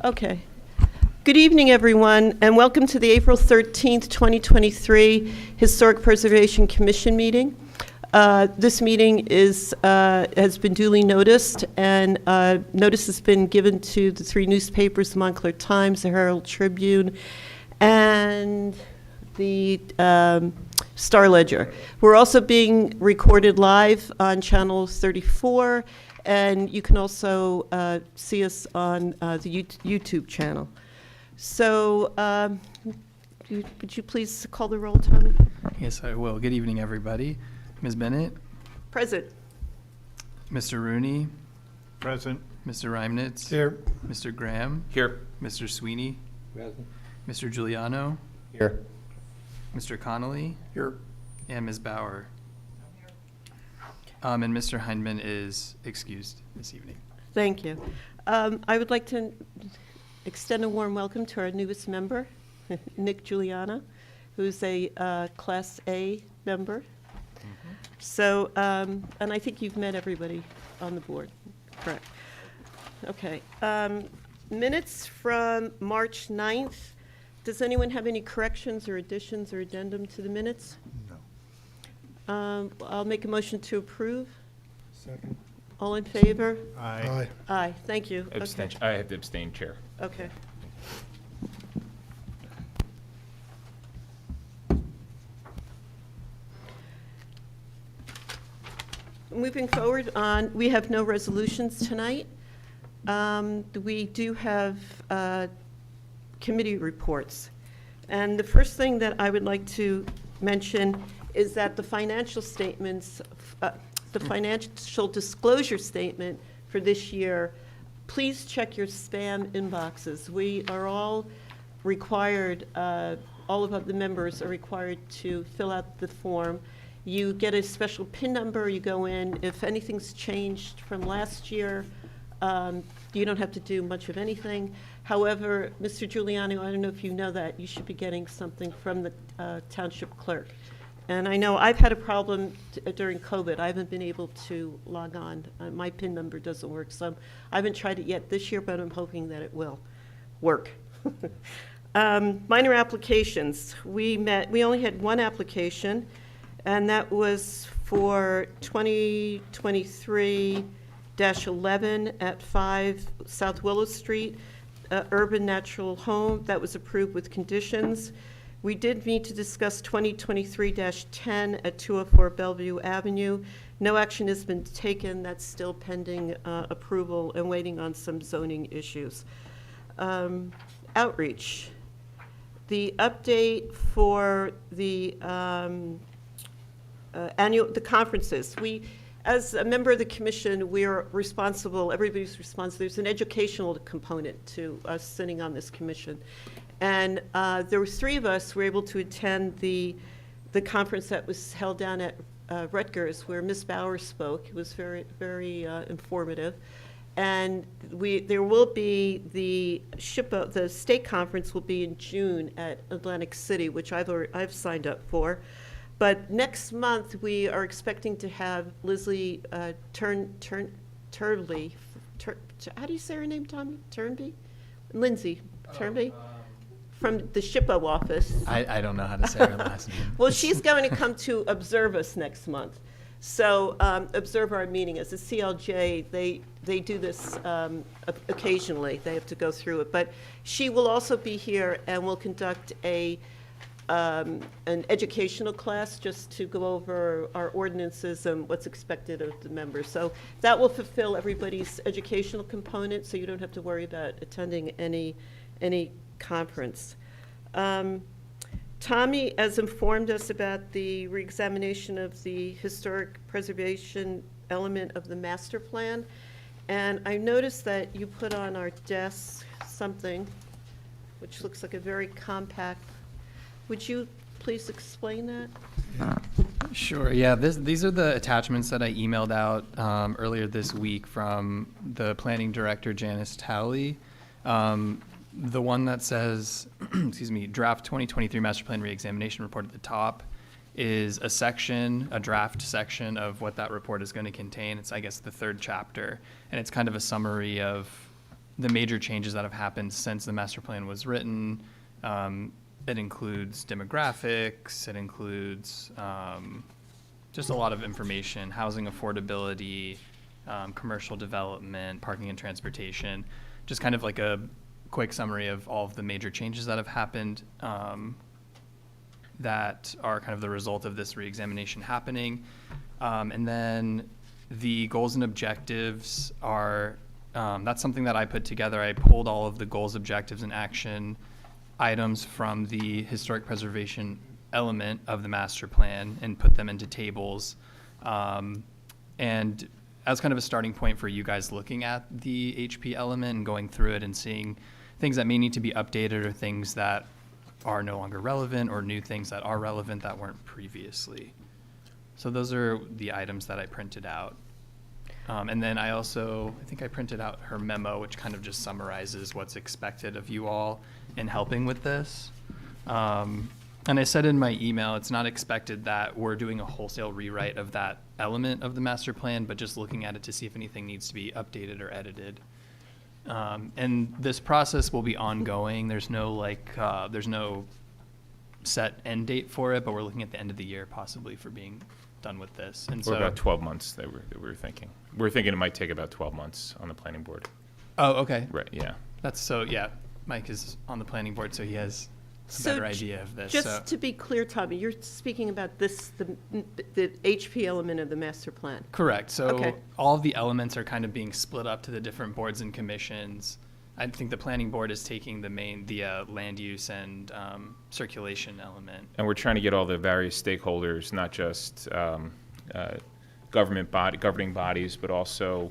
Okay. Good evening, everyone, and welcome to the April 13th, 2023 Historic Preservation Commission meeting. This meeting has been duly noticed, and notice has been given to the three newspapers, the Montclair Times, the Herald Tribune, and the Star Ledger. We're also being recorded live on Channel 34, and you can also see us on the YouTube channel. So, would you please call the roll, Tommy? Yes, I will. Good evening, everybody. Ms. Bennett? Present. Mr. Rooney? Present. Mr. Reimnitz? Here. Mr. Graham? Here. Mr. Sweeney? Present. Mr. Giuliano? Here. Mr. Connolly? Here. And Ms. Bauer? And Mr. Hindman is excused this evening. Thank you. I would like to extend a warm welcome to our newest member, Nick Giuliano, who's a Class A member. So, and I think you've met everybody on the board, correct? Okay. Minutes from March 9th. Does anyone have any corrections or additions or addendum to the minutes? No. I'll make a motion to approve. Second. All in favor? Aye. Aye, thank you. Abstention. I have to abstain, Chair. Okay. Moving forward on, we have no resolutions tonight. We do have committee reports. And the first thing that I would like to mention is that the financial statements, the financial disclosure statement for this year, please check your spam inboxes. We are all required, all of the members are required to fill out the form. You get a special PIN number, you go in. If anything's changed from last year, you don't have to do much of anything. However, Mr. Giuliano, I don't know if you know that, you should be getting something from the township clerk. And I know I've had a problem during COVID. I haven't been able to log on. My PIN number doesn't work, so I haven't tried it yet this year, but I'm hoping that it will work. Minor applications. We only had one application, and that was for 2023-11 at 5 South Willow Street, urban natural home. That was approved with conditions. We did meet to discuss 2023-10 at 204 Bellevue Avenue. No action has been taken. That's still pending approval and waiting on some zoning issues. Outreach. The update for the the conferences. As a member of the commission, we are responsible, everybody's responsible. There's an educational component to us sitting on this commission. And there were three of us who were able to attend the conference that was held down at Rutgers, where Ms. Bauer spoke. It was very, very informative. And there will be the state conference will be in June at Atlantic City, which I've signed up for. But next month, we are expecting to have Leslie Turnby. How do you say her name, Tommy? Turnby? Lindsay Turnby? From the SHPO office. I don't know how to say her last name. Well, she's going to come to observe us next month. So observe our meeting. As a CLJ, they do this occasionally. They have to go through it. But she will also be here and will conduct an educational class just to go over our ordinances and what's expected of the members. So that will fulfill everybody's educational component, so you don't have to worry about attending any conference. Tommy has informed us about the reexamination of the historic preservation element of the master plan. And I noticed that you put on our desk something which looks like a very compact. Would you please explain that? Sure, yeah, these are the attachments that I emailed out earlier this week from the planning director, Janice Towley. The one that says, excuse me, draft 2023 master plan reexamination report at the top is a section, a draft section of what that report is going to contain. It's, I guess, the third chapter, and it's kind of a summary of the major changes that have happened since the master plan was written. It includes demographics, it includes just a lot of information, housing affordability, commercial development, parking and transportation, just kind of like a quick summary of all of the major changes that have happened that are kind of the result of this reexamination happening. And then the goals and objectives are, that's something that I put together. I pulled all of the goals, objectives, and action items from the historic preservation element of the master plan and put them into tables. And as kind of a starting point for you guys looking at the HP element and going through it and seeing things that may need to be updated or things that are no longer relevant or new things that are relevant that weren't previously. So those are the items that I printed out. And then I think I printed out her memo, which kind of just summarizes what's expected of you all in helping with this. And I said in my email, it's not expected that we're doing a wholesale rewrite of that element of the master plan, but just looking at it to see if anything needs to be updated or edited. And this process will be ongoing. There's no set end date for it, but we're looking at the end of the year possibly for being done with this. And Or so about 12 months that we were thinking. We're thinking it might take about 12 months on the planning board. Oh, okay. Right, yeah. Yeah, Mike is on the planning board, so he has a So better idea of this. Just to be clear, Tommy, you're speaking about this, the HP element of the master plan. Correct. So Okay. all of the elements are kind of being split up to the different boards and commissions. I think the planning board is taking the land use and circulation element. And we're trying to get all the various stakeholders, not just governing bodies, but also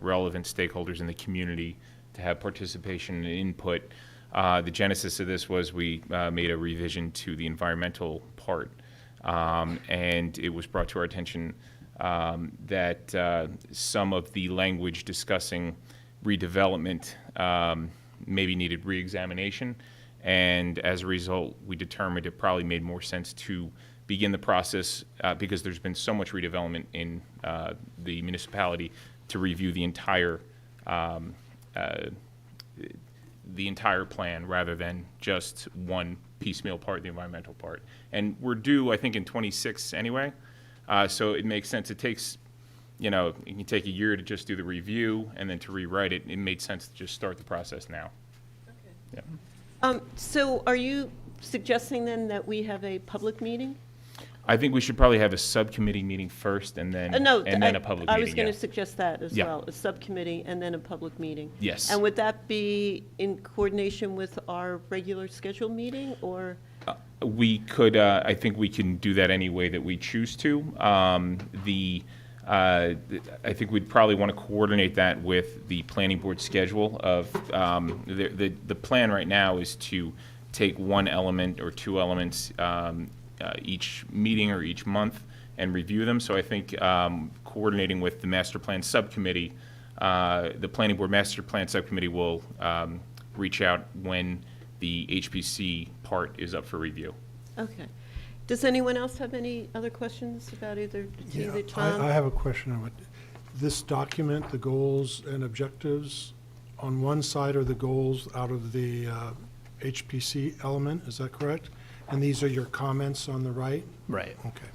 relevant stakeholders in the community to have participation and input. The genesis of this was we made a revision to the environmental part, and it was brought to our attention that some of the language discussing redevelopment maybe needed reexamination, and as a result, we determined it probably made more sense to begin the process because there's been so much redevelopment in the municipality to review the entire plan rather than just one piecemeal part, the environmental part. And we're due, I think, in 26 anyway, so it makes sense. It takes, it can take a year to just do the review and then to rewrite it. It made sense to just start the process now. Okay. Yeah. So are you suggesting then that we have a public meeting? I think we should probably have a subcommittee meeting first and then, No, and then a public meeting. I was going to yeah. suggest that as Yeah. well, a subcommittee and then a public meeting. Yes. And would that be in coordination with our regular scheduled meeting, or? We could, I think we can do that any way that we choose to. I think we'd probably want to coordinate that with the planning board schedule of, the plan right now is to take one element or two elements each meeting or each month and review them. So I think coordinating with the master plan subcommittee, the planning board master plan subcommittee will reach out when the HPC part is up for review. Okay. Does anyone else have any other questions about either Tom? I have a question on it. This document, the goals and objectives, on one side are the goals out of the HPC element, is that correct? And these are your comments on the right? Right. Okay.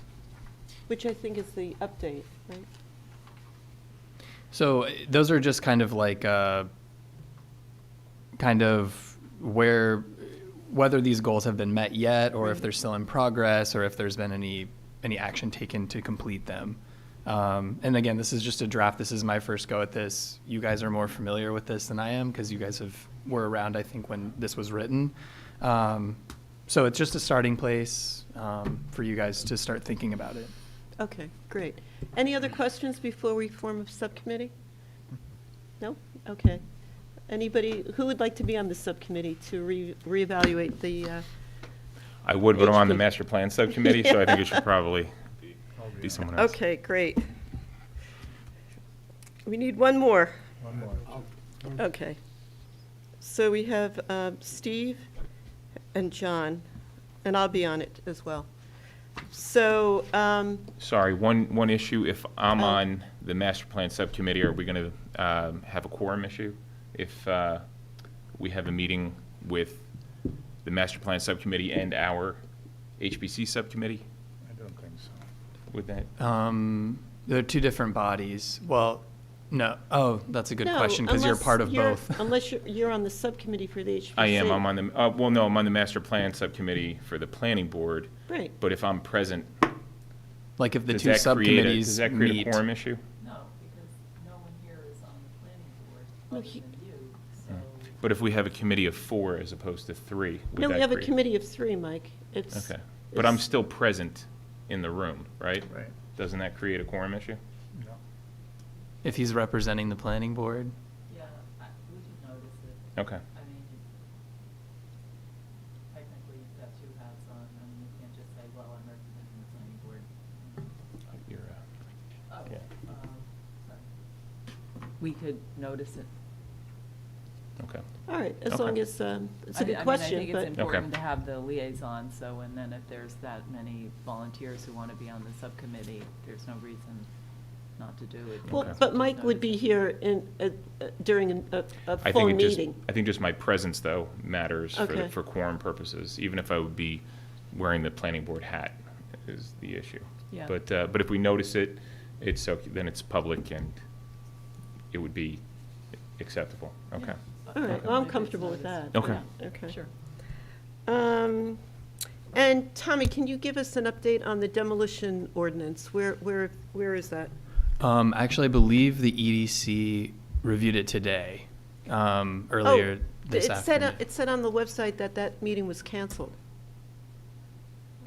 Which I think is the update, right? So those are just kind of like whether these goals have been met yet, or if they're still in progress, or if there's been any action taken to complete them. And again, this is just a draft. This is my first go at this. You guys are more familiar with this than I am because you guys were around, I think, when this was written. So it's just a starting place for you guys to start thinking about it. Okay, great. Any other questions before we form a subcommittee? No? Okay. Anybody, who would like to be on the subcommittee to reevaluate the, I would, but I'm on the HP. master plan subcommittee, so I think it should probably be someone else. okay, great. We need one more. Okay. So we have Steve and John, and I'll be on it as well. So, Sorry, one issue. If I'm on the master plan subcommittee, are we going to have a quorum issue? if we have a meeting with the master plan subcommittee and our HPC subcommittee? I don't think so. Would that, They're two different bodies. Well, no. Oh, that's a good No, question because you're unless part of you're- both. Unless you're on the subcommittee for the HPC. I am, I'm on the, well, no, I'm on the master plan subcommittee for the planning board, Right. but if I'm present, Like if the does two that create a, subcommittees does that create meet. a quorum issue? No, because no one here is on the planning board No, other he- than you, so. But if we have a committee of 4 as opposed to 3, would No, that we have a create- committee of 3, Mike. It's. Okay, but I'm it's- still present in the room, right? Right. Doesn't that create a quorum issue? No. If he's representing the planning board. Yeah, we can notice it. Okay. I mean, technically you've got 2 hats on, I mean, you can't just say, well, I'm representing the planning board. You're, Oh, Yeah. sorry. We could notice it. okay. All right, as Okay. long as, it's a good I question, think but. it's important to have the liaison, so, and then if there's that many volunteers who want to be on the subcommittee, there's no reason not to do it. Well, Okay. but Mike would be here during a I full think it just, meeting. I think just my presence, though, matters for, Okay. for quorum purposes, even if I would be wearing the planning board hat is the issue. Yeah. But if we notice it, it's, okay, then it's public and it would be acceptable. Okay. All right, well, I'm comfortable with that. Okay. Yeah, Okay. Sure. And Tommy, can you give us an update on the demolition ordinance? Where is that? Actually, I believe the EDC reviewed it today, earlier this Oh, it said, afternoon. it said on the website that that meeting was canceled.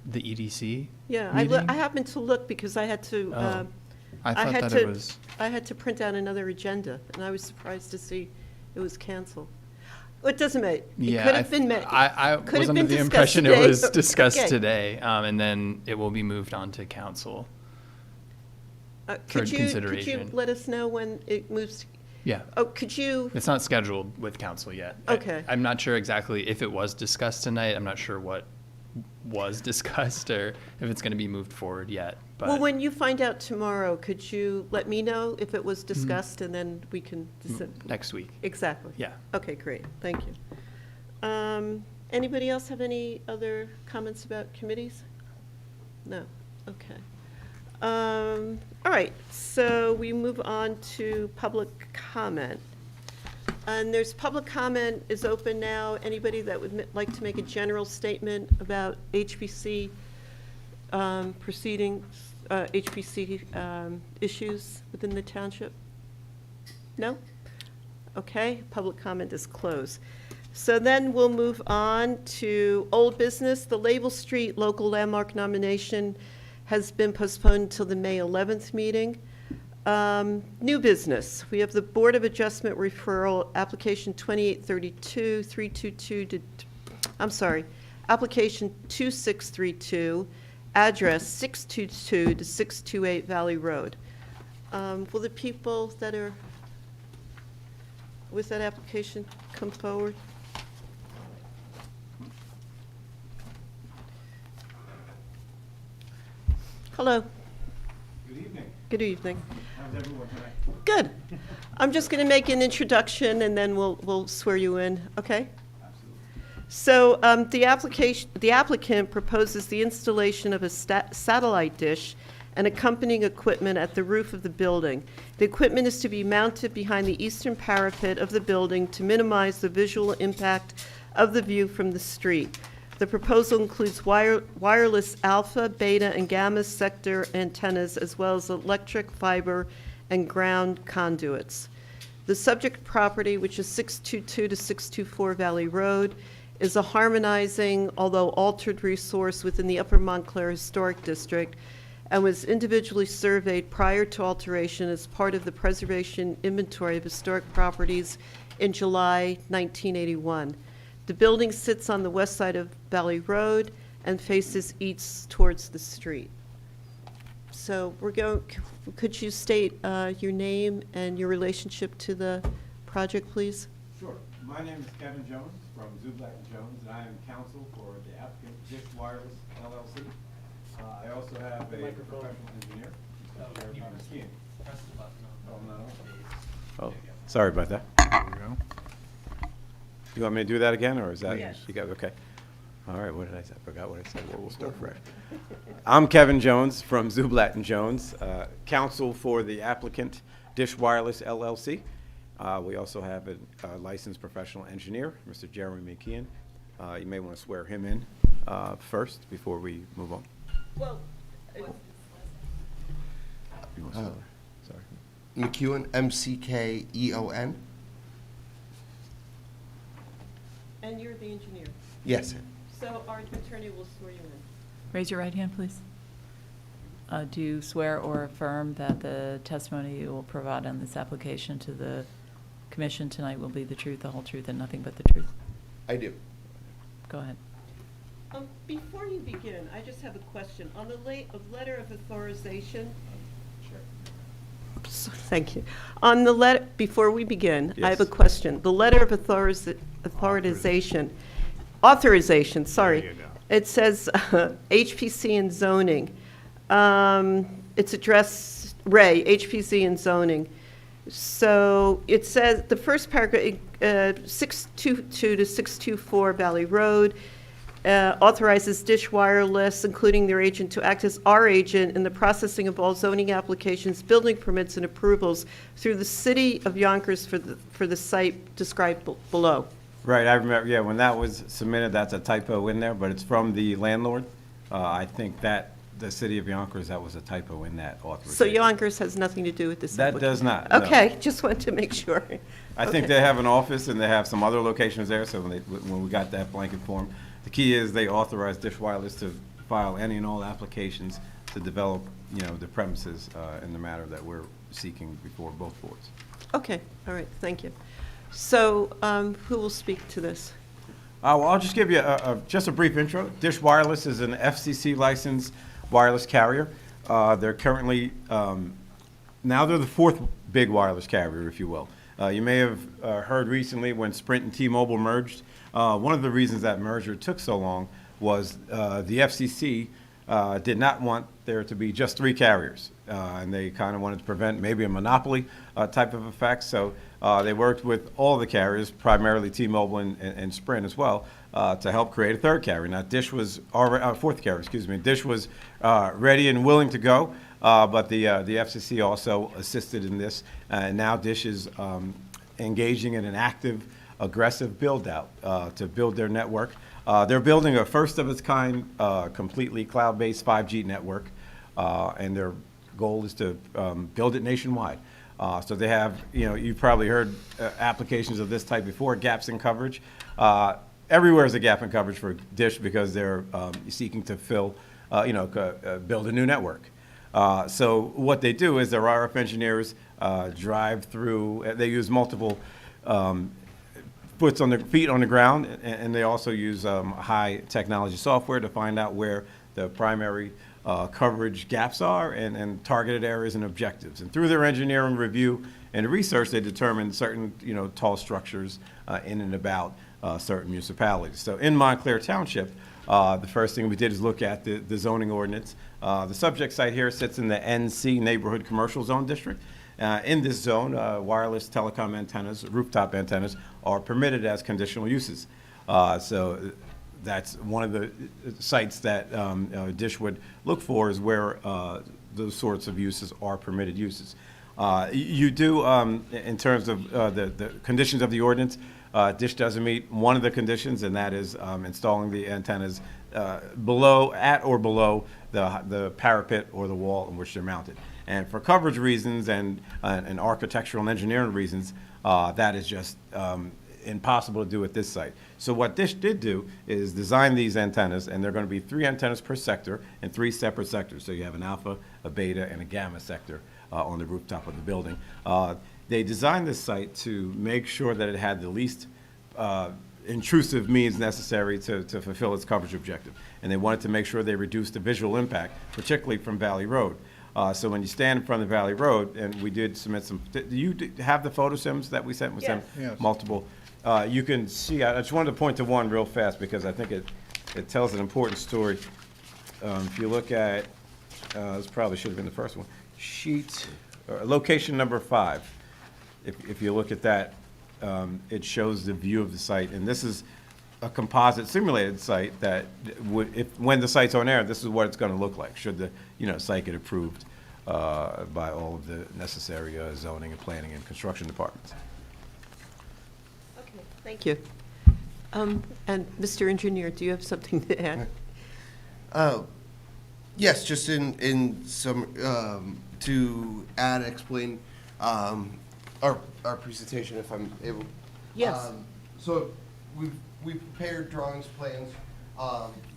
The EDC? Yeah, meeting? I happened to look because I had to, Oh. I I thought had that to, it was, I had to print out another agenda, and I was surprised to see it was canceled. It doesn't matter. It yeah. could have been made. I could have was under been the discussed impression it today. was discussed Okay. today, and then it will be moved on to council. for Could you consideration. let us know when it moves? Yeah. Oh, could you, It's not scheduled with council yet. Okay. I'm not sure exactly if it was discussed tonight. I'm not sure what was discussed or if it's going to be moved forward yet. But well, when you find out tomorrow, could you let me know if it was discussed, and then we can, next week. exactly. Yeah. Okay, great, thank you. Anybody else have any other comments about committees? No, okay. All right, so we move on to public comment. And there's public comment is open now. Anybody that would like to make a general statement about HPC proceedings, HPC issues within the township? No? Okay, public comment is closed. So then we'll move on to old business. The Label Street local landmark nomination has been postponed until the May 11th meeting. New business, we have the Board of Adjustment referral, application 2832, 322 application 2632, address 622 to 628 Valley Road. Will the people that are with that application come forward? Hello. Good evening. Good evening. How's everyone tonight? Good. I'm just going to make an introduction, and then we'll swear you in, okay? Absolutely. So the applicant proposes the installation of a satellite dish and accompanying equipment at the roof of the building. The equipment is to be mounted behind the eastern parapet of the building to minimize the visual impact of the view from the street. The proposal includes wireless alpha, beta, and gamma sector antennas, as well as electric, fiber, and ground conduits. The subject property, which is 622 to 624 Valley Road, is a harmonizing, although altered resource within the Upper Montclair Historic District, and was individually surveyed prior to alteration as part of the Preservation Inventory of Historic Properties in July 1981. The building sits on the west side of Valley Road and faces east towards the street. So could you state your name and your relationship to the project, please? Sure. My name is Kevin Jones from Zublack & Jones, and I am counsel for the applicant Dish Wireless LLC. I also have a professional engineer, Mr. Sheriff Thomas Keenan. Oh, no. Oh, Sorry about that. there we go. You want me to do that again, or is that? Yes. You got, okay. All right, what did I say? I forgot what I said. We'll start fresh. I'm Kevin Jones from Zublat and Jones, counsel for the applicant Dish Wireless LLC. We also have a licensed professional engineer, Mr. Jeremy McKeon. You may want to swear him in first before we move on. Well, You want to swear? Sorry. McEwen, McKeon. and you're the engineer, Yes. so our attorney will swear you in. Raise your right hand, please. Do you swear or affirm that the testimony you will provide on this application to the commission tonight will be the truth, the whole truth, and nothing but the truth? I do. Go ahead. Before you begin, I just have a question. On the letter of authorization. Thank you. On the letter, before we begin, I have a Yes. question. The letter of authorization, sorry. There you go. It says HPC and zoning. It's addressed, Ray, HPC and zoning. So it says, the first paragraph, 622 to 624 Valley Road, authorizes Dish Wireless, including their agent, to act as our agent in the processing of all zoning applications, building permits, and approvals through the city of Yonkers for the site described below. Right, I remember, yeah, when that was submitted, that's a typo in there, but it's from the landlord. I think that the city of Yonkers, that was a typo in that authorization. So Yonkers has nothing to do with this That application? does not, no. Okay, just wanted to make sure. I think Okay. they have an office and they have some other locations there, so when we got that blanket form, the key is they authorize Dish Wireless to file any and all applications to develop, the premises in the matter that we're seeking before both boards. Okay, all right, thank you. So who will speak to this? Well, I'll just give you just a brief intro. Dish Wireless is an FCC licensed wireless carrier. They're currently, now they're the fourth big wireless carrier, if you will. You may have heard recently when Sprint and T-Mobile merged. One of the reasons that merger took so long was the FCC did not want there to be just three carriers. And they kind of wanted to prevent maybe a monopoly type of effect. So they worked with all the carriers, primarily T-Mobile and Sprint as well, to help create a third carrier. Now, Dish was already, fourth carrier, excuse me. Dish was ready and willing to go, but the FCC also assisted in this. And now Dish is engaging in an active, aggressive build-out to build their network. They're building a first-of-its-kind, completely cloud-based 5G network, and their goal is to build it nationwide. So they have, you've probably heard applications of this type before, gaps in coverage. Everywhere is a gap in coverage for Dish because they're seeking to fill, build a new network. So what they do is their RF engineers drive through, they use multiple feet on the ground, and they also use high technology software to find out where the primary coverage gaps are and targeted areas and objectives. And through their engineering review and research, they determine certain, tall structures in and about certain municipalities. So in Montclair Township, the first thing we did is look at the zoning ordinance. The subject site here sits in the NC Neighborhood Commercial Zone District. In this zone, wireless telecom antennas, rooftop antennas, are permitted as conditional uses. So that's one of the sites that Dish would look for, is where those sorts of uses are permitted uses. You do, in terms of the conditions of the ordinance, Dish doesn't meet one of the conditions, and that is installing the antennas at or below the parapet or the wall in which they're mounted. And for coverage reasons and architectural and engineering reasons, that is just impossible to do at this site. So what Dish did do is design these antennas, and they're going to be 3 antennas per sector in 3 separate sectors. So you have an alpha, a beta, and a gamma sector on the rooftop of the building. They designed this site to make sure that it had the least intrusive means necessary to fulfill its coverage objective. And they wanted to make sure they reduced the visual impact, particularly from Valley Road. So when you stand in front of Valley Road, and we did submit some, do you have the photo sims that we sent? We sent Yes. multiple. You can see, I just wanted to point to one real fast because I think it tells an important story. If you look at, this probably should have been the first one, location number 5. If you look at that, it shows the view of the site. And this is a composite simulated site that when the site's on air, this is what it's going to look like, should the, site get approved by all of the necessary zoning and planning and construction departments. Okay, thank you. And Mr. Engineer, do you have something to add? Yes, just in some, to add, explain our presentation, if I'm able. Yes. So we've prepared drawings, plans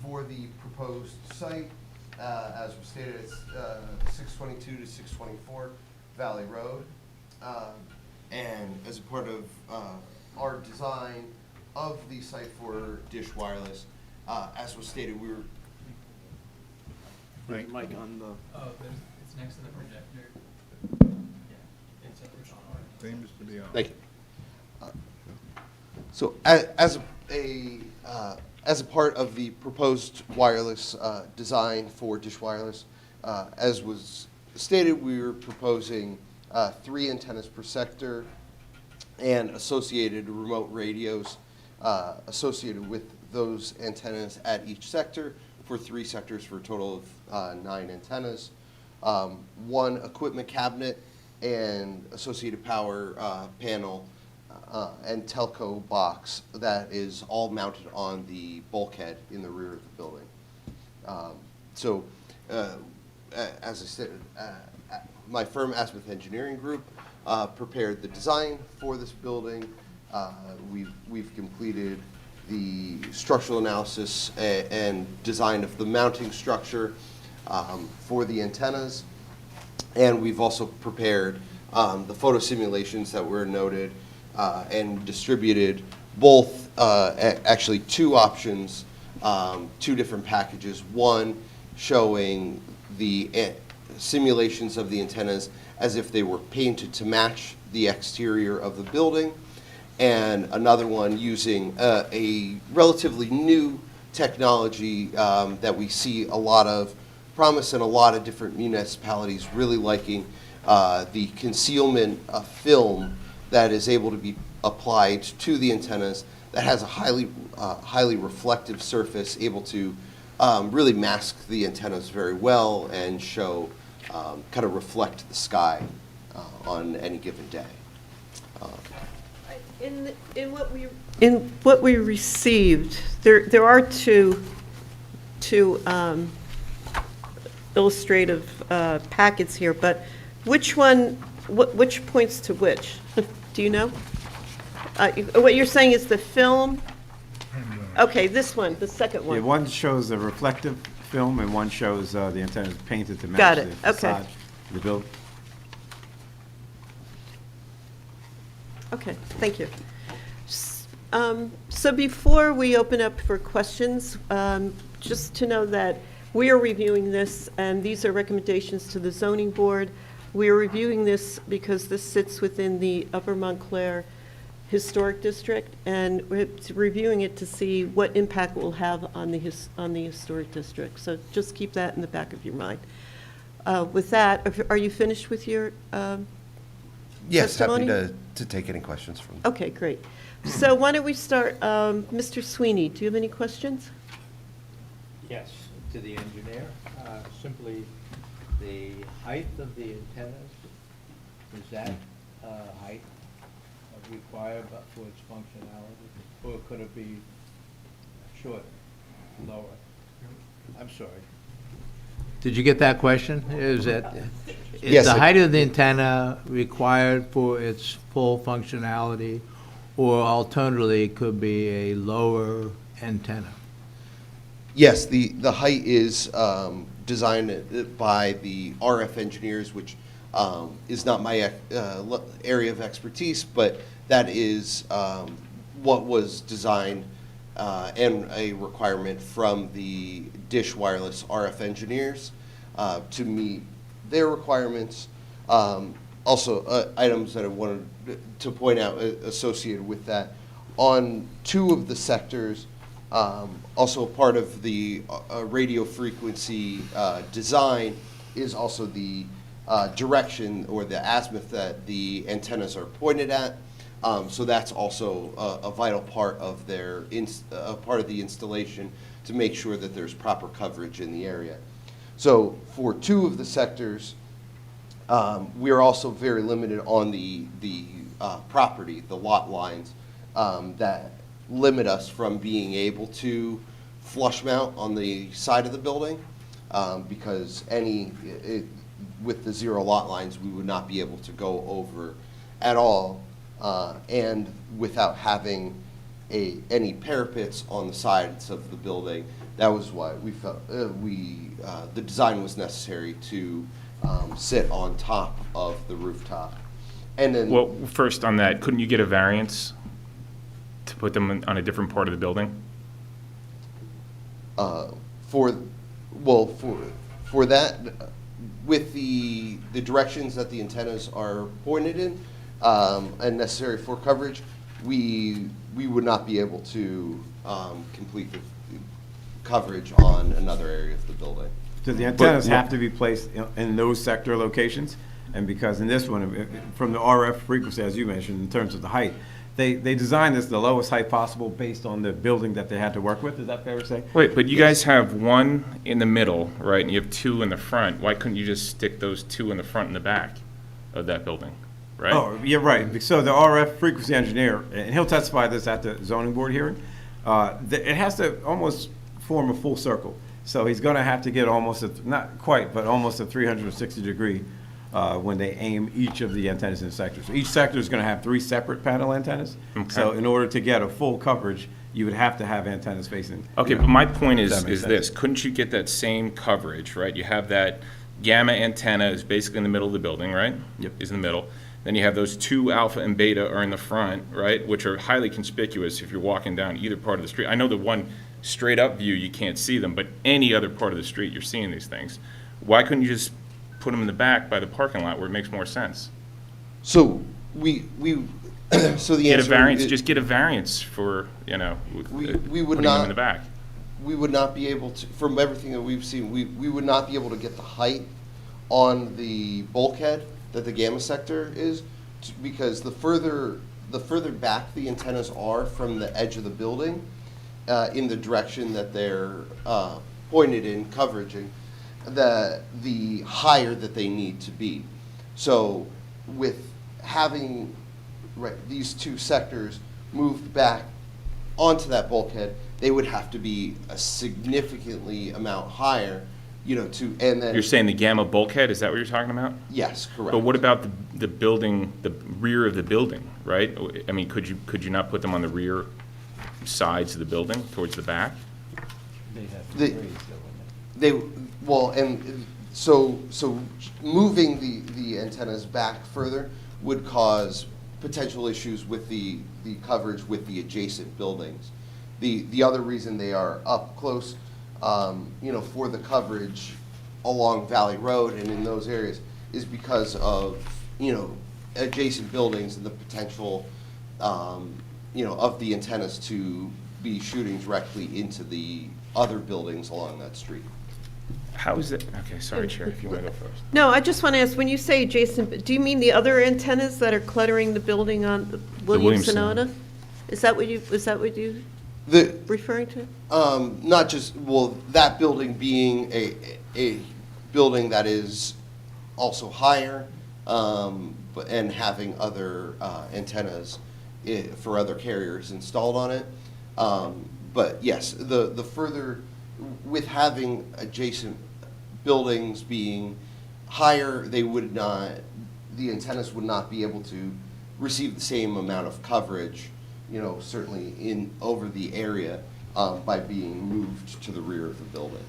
for the proposed site. As was stated, it's 622 to 624 Valley Road. And as a part of our design of the site for Dish Wireless, as was stated, we were Mic on the. Oh, it's next to the projector. Seems to be on. Thank you. So as a part of the proposed wireless design for Dish Wireless, as was stated, we were proposing 3 antennas per sector and associated remote radios associated with those antennas at each sector for 3 sectors for a total of 9 antennas. 1 equipment cabinet and associated power panel and telco box that is all mounted on the bulkhead in the rear of the building. As I said, my firm, Asmith Engineering Group, prepared the design for this building. We've completed the structural analysis and design of the mounting structure for the antennas. And we've also prepared the photo simulations that were noted and distributed both, actually 2 options, 2 different packages. One showing the simulations of the antennas as if they were painted to match the exterior of the building, and another one using a relatively new technology that we see a lot of promise in a lot of different municipalities really liking, the concealment film that is able to be applied to the antennas that has a highly reflective surface, able to really mask the antennas very well and show, kind of reflect the sky on any given day. In what we received, there are two illustrative packets here, but which points to which? Do you know? What you're saying is the film? Okay, this one, the second Yeah, one. one shows the reflective film and one shows the antennas painted to Got match it, the okay. facade of the building. Okay, thank you. So before we open up for questions, just to know that we are reviewing this, and these are recommendations to the zoning board. We are reviewing this because this sits within the Upper Montclair Historic District, and we're reviewing it to see what impact it will have on the historic district. So just keep that in the back of your mind. With that, are you finished with your Yes, testimony? happy to take any questions from. Okay, great. So why don't we start, Mr. Sweeney, do you have any questions? Yes, to the engineer. Simply, the height of the antennas, is that height required for its functionality? Or could it be shorter, lower? I'm sorry. Did you get that question? Is Yes, the I- height of the antenna required for its full functionality? Or alternatively, it could be a lower antenna? Yes, the height is designed by the RF engineers, which is not my area of expertise, but that is what was designed and a requirement from the Dish Wireless RF engineers to meet their requirements. Also, items that I wanted to point out associated with that. On 2 of the sectors, also part of the radio frequency design is also the direction or the azimuth that the antennas are pointed at. So that's also a vital part of their, part of the installation to make sure that there's proper coverage in the area. So for 2 of the sectors, we are also very limited on the property, the lot lines, that limit us from being able to flush mount on the side of the building, because with the 0 lot lines, we would not be able to go over at all, and without having any parapets on the sides of the building. That was why we felt the design was necessary to sit on top of the rooftop. And then, Well, first on that, couldn't you get a variance to put them on a different part of the building? for that, with the directions that the antennas are pointed in, and necessary for coverage, we would not be able to complete the coverage on another area of the building. So the antennas have to be placed in those sector locations, and because in this one, from the RF frequency, as you mentioned, in terms of the height, they designed this the lowest height possible based on the building that they had to work with. Is that fair to say? Wait, but you guys have 1 in the middle, right, and you have 2 in the front. Why couldn't you just stick those 2 in the front and the back of that building, right? Oh, you're right. So the RF frequency engineer, and he'll testify this at the zoning board hearing, it has to almost form a full circle. So he's going to have to get almost, not quite, but almost a 360-degree when they aim each of the antennas in the sector. So each sector is going to have 3 separate panel antennas. Okay. So in order to get a full coverage, you would have to have antennas facing. Okay, but my point If is that makes this, sense. couldn't you get that same coverage, right? You have that gamma antenna is basically in the middle of the building, right? Yep. Is in the middle. Then you have those 2 alpha and beta are in the front, right? Which are highly conspicuous if you're walking down either part of the street. I know the one straight up view, you can't see them, but any other part of the street, you're seeing these things. Why couldn't you just put them in the back by the parking lot where it makes more sense? So so the Get a answer variance, is- just get a variance for, we putting would them not in the back. We would not be able to, from everything that we've seen, we would not be able to get the height on the bulkhead that the gamma sector is, because the further back the antennas are from the edge of the building, in the direction that they're pointed in, coveraging, the higher that they need to be. So with having these 2 sectors moved back onto that bulkhead, they would have to be a significantly amount higher, and then. You're saying the gamma bulkhead, is that what you're talking about? Yes, correct. But what about the building, the rear of the building, right? I mean, could you not put them on the rear sides of the building, towards the back? So moving the antennas back further would cause potential issues with the coverage with the adjacent buildings. The other reason they are up close, for the coverage along Valley Road and in those areas is because of, adjacent buildings and the potential, of the antennas to be shooting directly into the other buildings along that street. How is it, okay, sorry, Chair, if you want to go first. No, I just want to ask, when you say adjacent, do you mean the other antennas that are cluttering the building on Williams Williams-Sonoma. Sonoma? Is that what you referring to? Not just, that building being a building that is also higher, and having other antennas for other carriers installed on it. But yes, the further, with having adjacent buildings being higher, the antennas would not be able to receive the same amount of coverage, certainly over the area, by being moved to the rear of the building.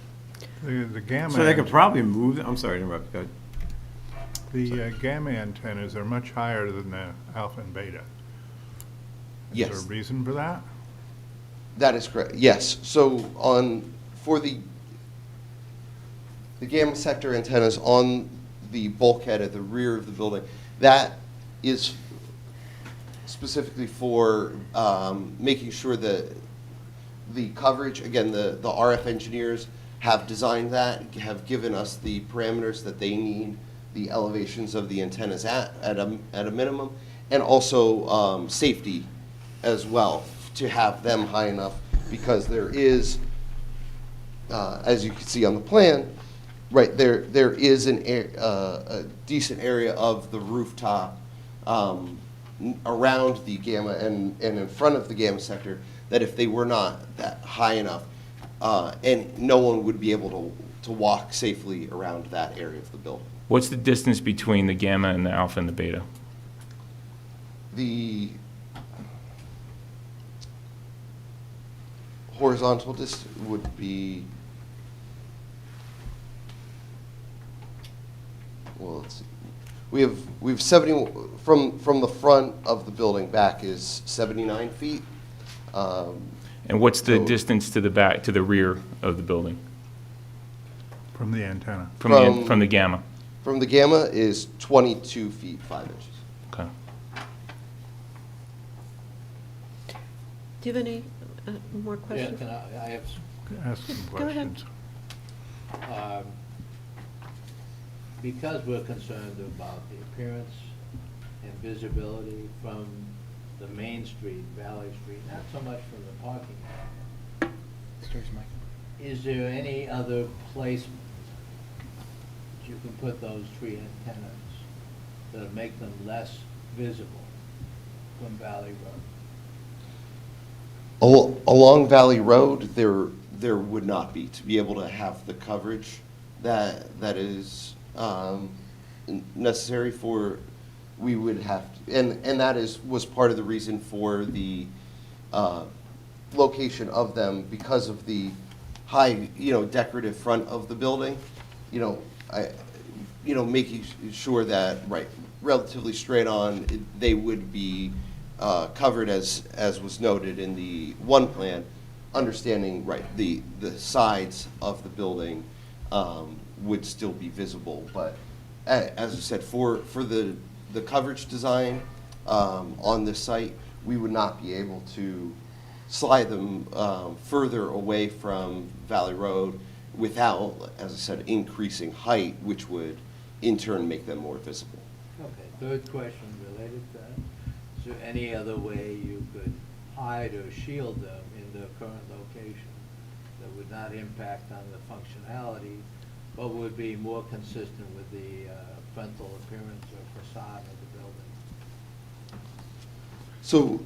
The gamma. So they could probably move, I'm sorry to interrupt, go ahead. The gamma antennas are much higher than the alpha and beta. Is there Yes. a reason for that? That is correct, yes. So for the gamma sector antennas on the bulkhead at the rear of the building, that is specifically for making sure that the coverage, again, the RF engineers have designed that, have given us the parameters that they need the elevations of the antennas at a minimum, and also safety as well, to have them high enough, because there is, as you can see on the plan, right, there is a decent area of the rooftop around the gamma and in front of the gamma sector, that if they were not that high enough, and no one would be able to walk safely around that area of the building. What's the distance between the gamma and the alpha and the beta? The horizontal distance would be, well, let's see. We have 70, from the front of the building back is 79 feet. And what's the So- distance to the back, to the rear of the building? From the antenna. From the gamma? From the gamma is 22 feet 5 inches. Okay. Do you have any more Yeah, questions? can I have Ask some Go ahead. questions. because we're concerned about the appearance and visibility from the main street, Valley Street, not so much from the parking lot. Is there any other place that you can put those 3 antennas that'll make them less visible from Valley Road? Along Valley Road, there would not be, to be able to have the coverage that is necessary for, we would have, and that was part of the reason for the location of them, because of the high, decorative front of the building, making sure that, right, relatively straight on, they would be covered as was noted in the one plan, understanding, right, the sides of the building would still be visible. But as I said, for the coverage design on this site, we would not be able to slide them further away from Valley Road without, as I said, increasing height, which would in turn make them more visible. Okay, third question related to that. Is there any other way you could hide or shield them in their current location that would not impact on the functionality, but would be more consistent with the frontal appearance or facade of the building? So,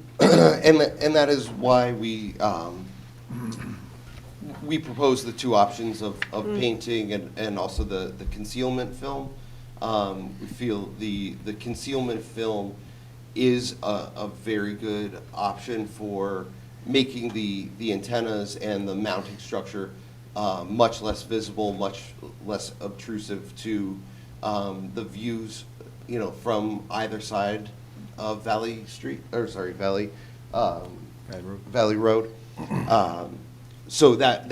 and that is why we propose the two options of painting and also the concealment film. We feel the concealment film is a very good option for making the antennas and the mounting structure much less visible, much less obtrusive to the views, from either side of Valley Street, or sorry, Valley Road. So that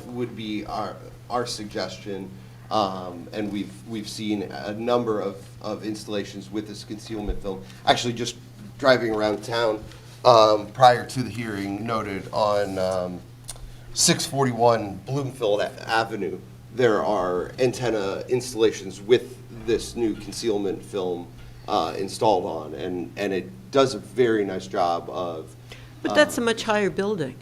would be our suggestion, and we've seen a number of installations with this concealment film. Actually, just driving around town prior to the hearing, noted on 641 Bloomfield Avenue, there are antenna installations with this new concealment film installed on, and it does a very nice job of. But that's a much higher building.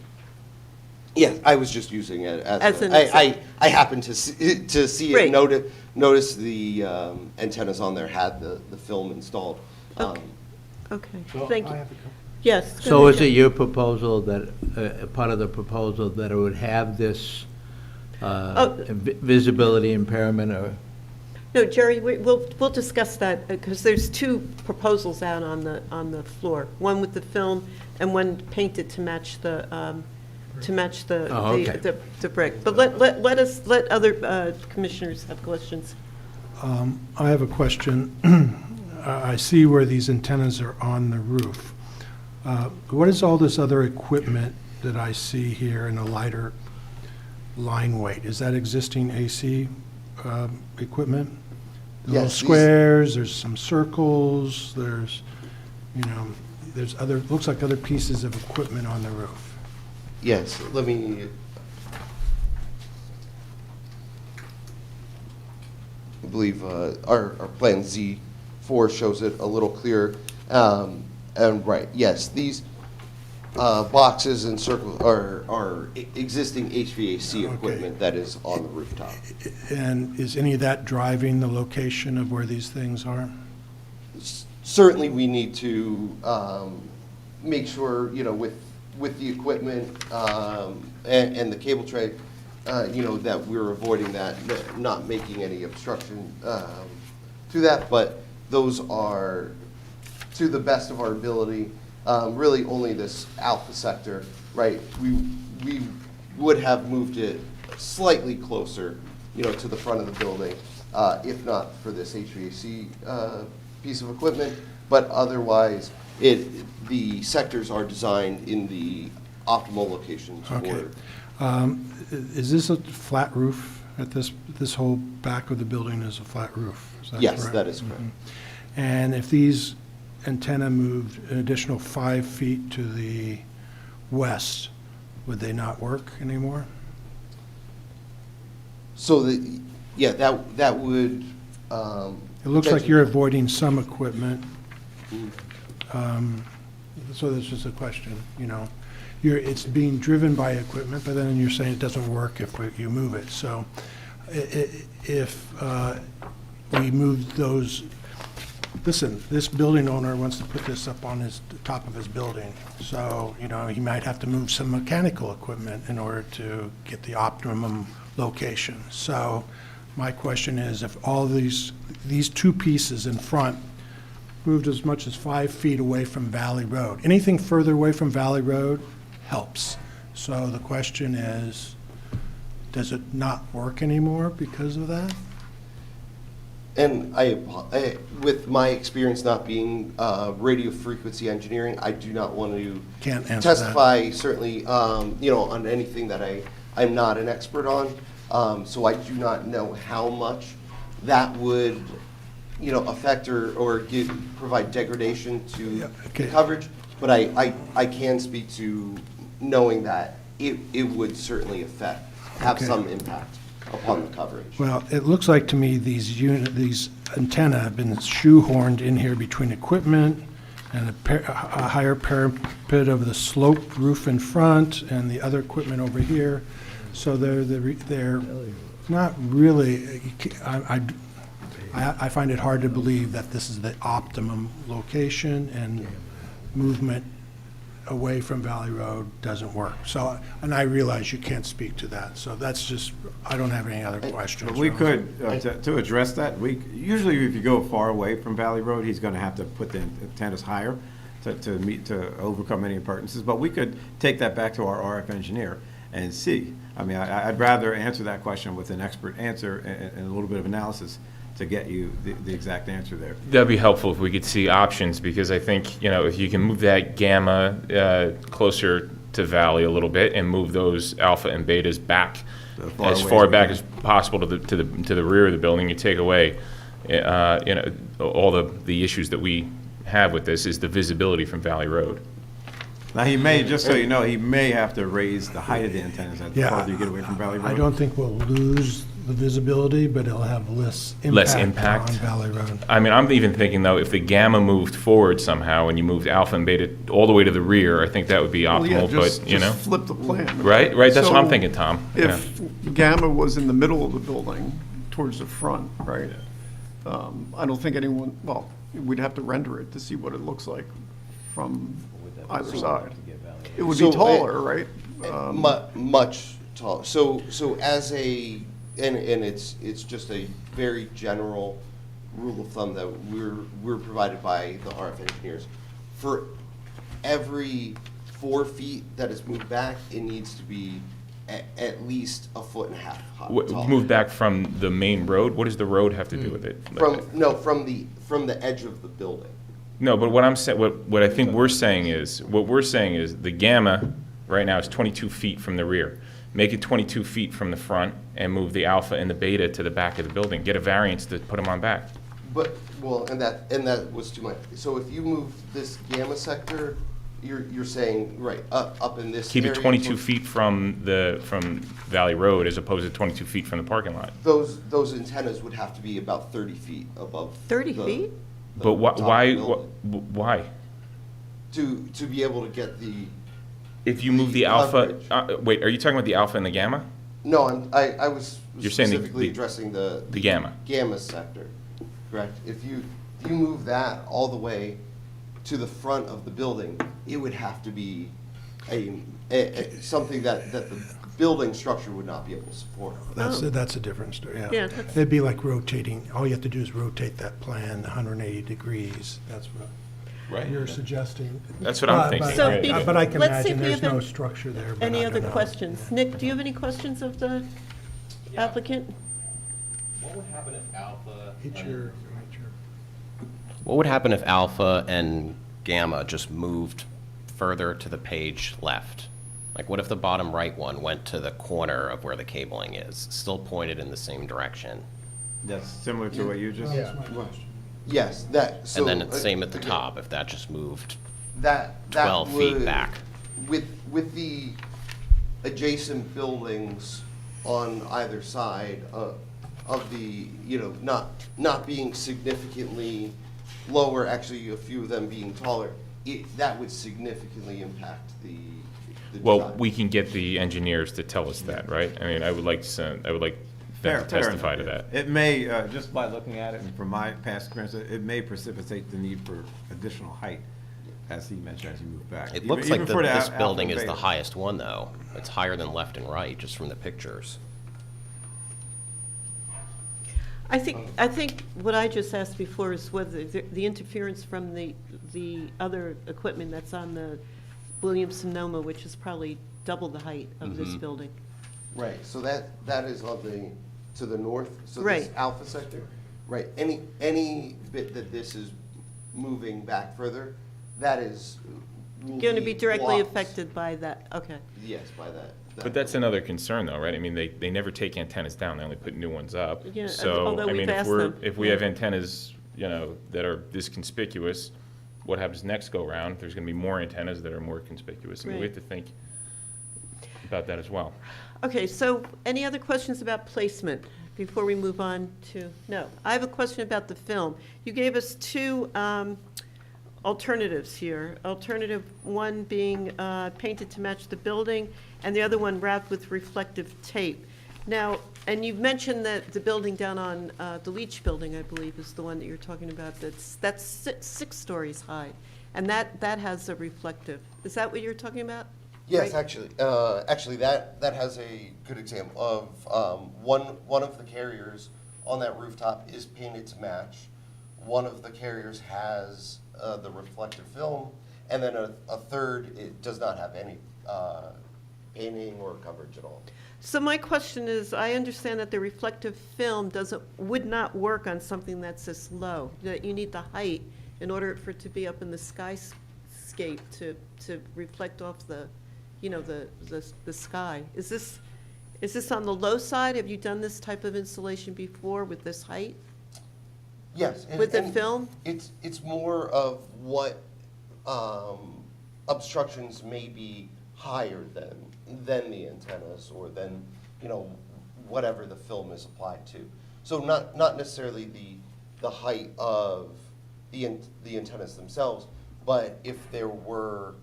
Yeah, I was just using it As an I happened to see Right. it, notice the antennas on there had the film installed. Okay. Okay, So thank I you. have a couple- Yes. go So ahead, is it Jeff. your proposal that, part of the proposal, that it would have this visibility impairment, or? No, Jerry, we'll discuss that, because there's two proposals out on the floor. One with the film and one painted to match the, Oh, okay. the brick. But let other commissioners have questions. I have a question. I see where these antennas are on the roof. What is all this other equipment that I see here in a lighter line weight? Is that existing AC equipment? The little Yes, these- squares, there's some circles, there's other, looks like other pieces of equipment on the roof. Yes, let me. I believe our Plan Z 4 shows it a little clearer. And right, yes, these boxes and circles are existing HVAC equipment that is on the rooftop. And is any of that driving the location of where these things are? Certainly, we need to make sure, with the equipment and the cable tray, that we're avoiding that, not making any obstruction to that, but those are, to the best of our ability, really only this alpha sector, right? We would have moved it slightly closer, to the front of the building, if not for this HVAC piece of equipment, but otherwise, the sectors are designed in the optimal locations Okay. for. Is this a flat roof at this whole back of the building is a flat roof? Is that Yes, correct? that is correct. And if these antenna moved an additional 5 feet to the west, would they not work anymore? So that would. It looks like you're avoiding some equipment. So this is a question, it's being driven by equipment, but then you're saying it doesn't work if you move it. So if we move those, listen, this building owner wants to put this up on the top of his building. So, he might have to move some mechanical equipment in order to get the optimum location. So my question is, if all these 2 pieces in front moved as much as 5 feet away from Valley Road, anything further away from Valley Road helps. So the question is, does it not work anymore because of that? And with my experience not being radio frequency engineering, I do not want to Can't answer that. testify certainly, on anything that I'm not an expert on. So I do not know how much that would, affect or provide degradation to Yeah, okay. the coverage. But I can speak to knowing that it would certainly have Okay. some impact upon the coverage. Well, it looks like to me these antenna have been shoehorned in here between equipment and a higher parapet of the sloped roof in front and the other equipment over here. So they're not really, I find it hard to believe that this is the optimum location, and movement away from Valley Road doesn't work. So, and I realize you can't speak to that, so that's just, I don't have any other questions. But we really. could, to address that, usually if you go far away from Valley Road, he's gonna have to put the antennas higher to overcome any appurtenances, but we could take that back to our RF engineer and see. I mean, I'd rather answer that question with an expert answer and a little bit of analysis to get you the exact answer there. That'd be helpful if we could see options, because I think, if you can move that gamma closer to Valley a little bit and move those alpha and betas back as far back as possible to the rear of the building, you take away, all the issues that we have with this is the visibility from Valley Road. Now, he may, just so you know, he may have to raise the height of the antennas the Yeah, farther you get away from Valley Road. I don't think we'll lose the visibility, but it'll have less impact. on Valley Road. I mean, I'm even thinking, though, if the gamma moved forward somehow and you moved alpha and beta all the way to the rear, I think that would be optimal, but, Just flip the plan. Right, that's what I'm So thinking, Tom. Yeah. If gamma was in the middle of the building towards the front, right? I don't think we'd have to render it to see what it looks like from either side. It would be So, taller, right? Much taller. So as and it's just a very general rule of thumb that we're provided by the RF engineers. For every 4 feet that is moved back, it needs to be at least 1.5 foot taller. Move back from the main road? What does the road have to do with it? From the edge of the building. No, but what I'm saying, what I think we're saying is the gamma right now is 22 feet from the rear. Make it 22 feet from the front and move the alpha and the beta to the back of the building. Get a variance to put them on back. But, and that was too much. So if you move this gamma sector, you're saying, right, up in this Keep it area, 22 feet from Valley Road as opposed to 22 feet from the parking lot. Those antennas would have to be about 30 feet above. 30 feet? But top of the why, building why? to be able to get the, If you move the alpha, coverage. wait, are you talking about the alpha and the gamma? no, I was You're saying specifically the addressing the gamma. gamma sector, correct? If you move that all the way to the front of the building, it would have to be something that the building structure would not be able to support. That's a different story, Yeah, yeah. that's- It'd be like rotating, all you have to do is rotate that plan 180 degrees. That's what you're suggesting. That's what I'm But- thinking. but- So right. be- But I can let's see imagine if we there's have no any- structure there. but Any I other don't know. questions? Nick, do you have any questions of the applicant? What would happen if alpha? What would happen if alpha and gamma just moved further to the page left? Like, what if the bottom right one went to the corner of where the cabling is, still pointed in the same direction? That's similar to what you just. Yes, that, so. And then it's same at the again, top, if that just moved That 12 feet would- back. With the adjacent buildings on either side of the, not being significantly lower, actually a few of them being taller, that would significantly impact the Well, design. we can get the engineers to tell us that, right? I mean, I would like them to testify to that. It may, just by looking at it and from my past experience, it may precipitate the need for additional height, as he mentioned, as you move back. It Even- looks like even for the this alpha building is beta. the highest one, though. It's higher than left and right, just from the pictures. I think what I just asked before is whether the interference from the other equipment that's on the Williams-Sonoma, which is probably double the height of this building. Right, so that is on to the north, so this Right. alpha sector. Right, any bit that this is moving back further, that is. will Going to be directly blocked. affected by that, okay. Yes, by that. But that's another concern though, right? I mean, they never take antennas down, they only put new ones up. Yeah, So, although I mean, we've if asked we're, them. if we have antennas, that are this conspicuous, what happens next go round? There's gonna be more antennas that are more conspicuous. I mean, we Right. have to think about that as well. Okay, so any other questions about placement before we move on to, no. I have a question about the film. You gave us two alternatives here. Alternative one being painted to match the building, and the other one wrapped with reflective tape. Now, and you've mentioned that the building down on, the Leach Building, I believe, is the one that you're talking about, that's six stories high, and that has a reflective. Is that what you're talking about? Yes, Right. actually, that has a good example of, one of the carriers on that rooftop is painted to match. One of the carriers has, the reflective film, and then a third, it does not have any, painting or coverage at all. So my question is, I understand that the reflective film would not work on something that's this low, that you need the height in order for it to be up in the skyscape to reflect off the sky. Is this on the low side? Have you done this type of installation before with this height? Yes. With the and film? It's more of what, obstructions may be higher than the antennas or than, whatever the film is applied to. So not necessarily the height of the antennas themselves, but if there were,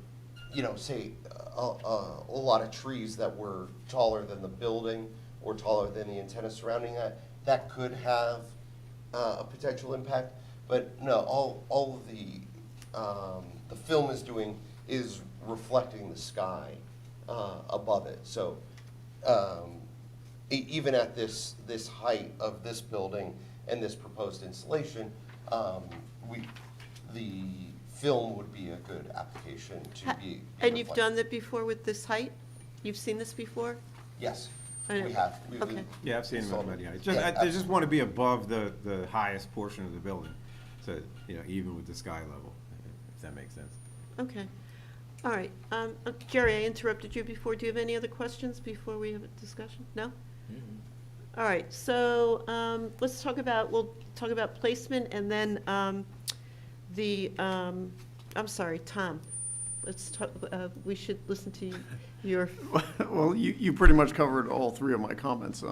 say, a lot of trees that were taller than the building or taller than the antenna surrounding that could have a potential impact. But no, all of the film is doing is reflecting the sky above it. So even at this height of this building and this proposed installation, the film would be a good application to be. And you've reflected. done that before with this height? You've seen this before? Yes, I know. we have. Okay. Yeah, I've seen them installed at many it. heights. Yeah, They just want to be above the highest portion of the building, so, even with the sky level, if that makes sense. Okay. All right. Jerry, I interrupted you before. Do you have any other questions before we have a discussion? No? All right. So we'll talk about placement and then I'm sorry, Tom. Let's talk, we should listen to your, Well, you pretty much covered all three of my comments.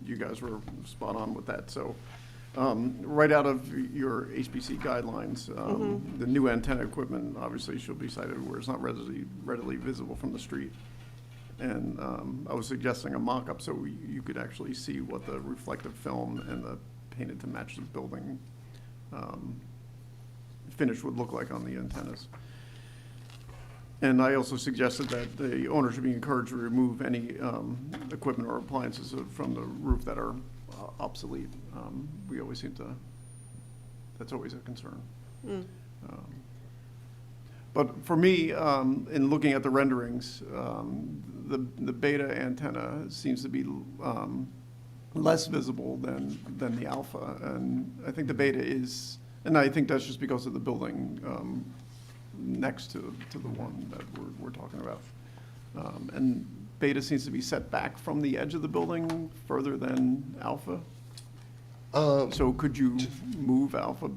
You guys were spot on with that, so Right out of your HPC guidelines, the new antenna equipment obviously should be sited where it's not readily visible from the street. And I was suggesting a mock-up so you could actually see what the reflective film and the painted to match the building finish would look like on the antennas. And I also suggested that the owner should be encouraged to remove any equipment or appliances from the roof that are obsolete. We always seem to, that's always a concern. But for me, in looking at the renderings, the beta antenna seems to be less visible than the alpha. And I think the beta is, and I think that's just because of the building next to the one that we're talking about. And beta seems to be set back from the edge of the building further than alpha. So could you move alpha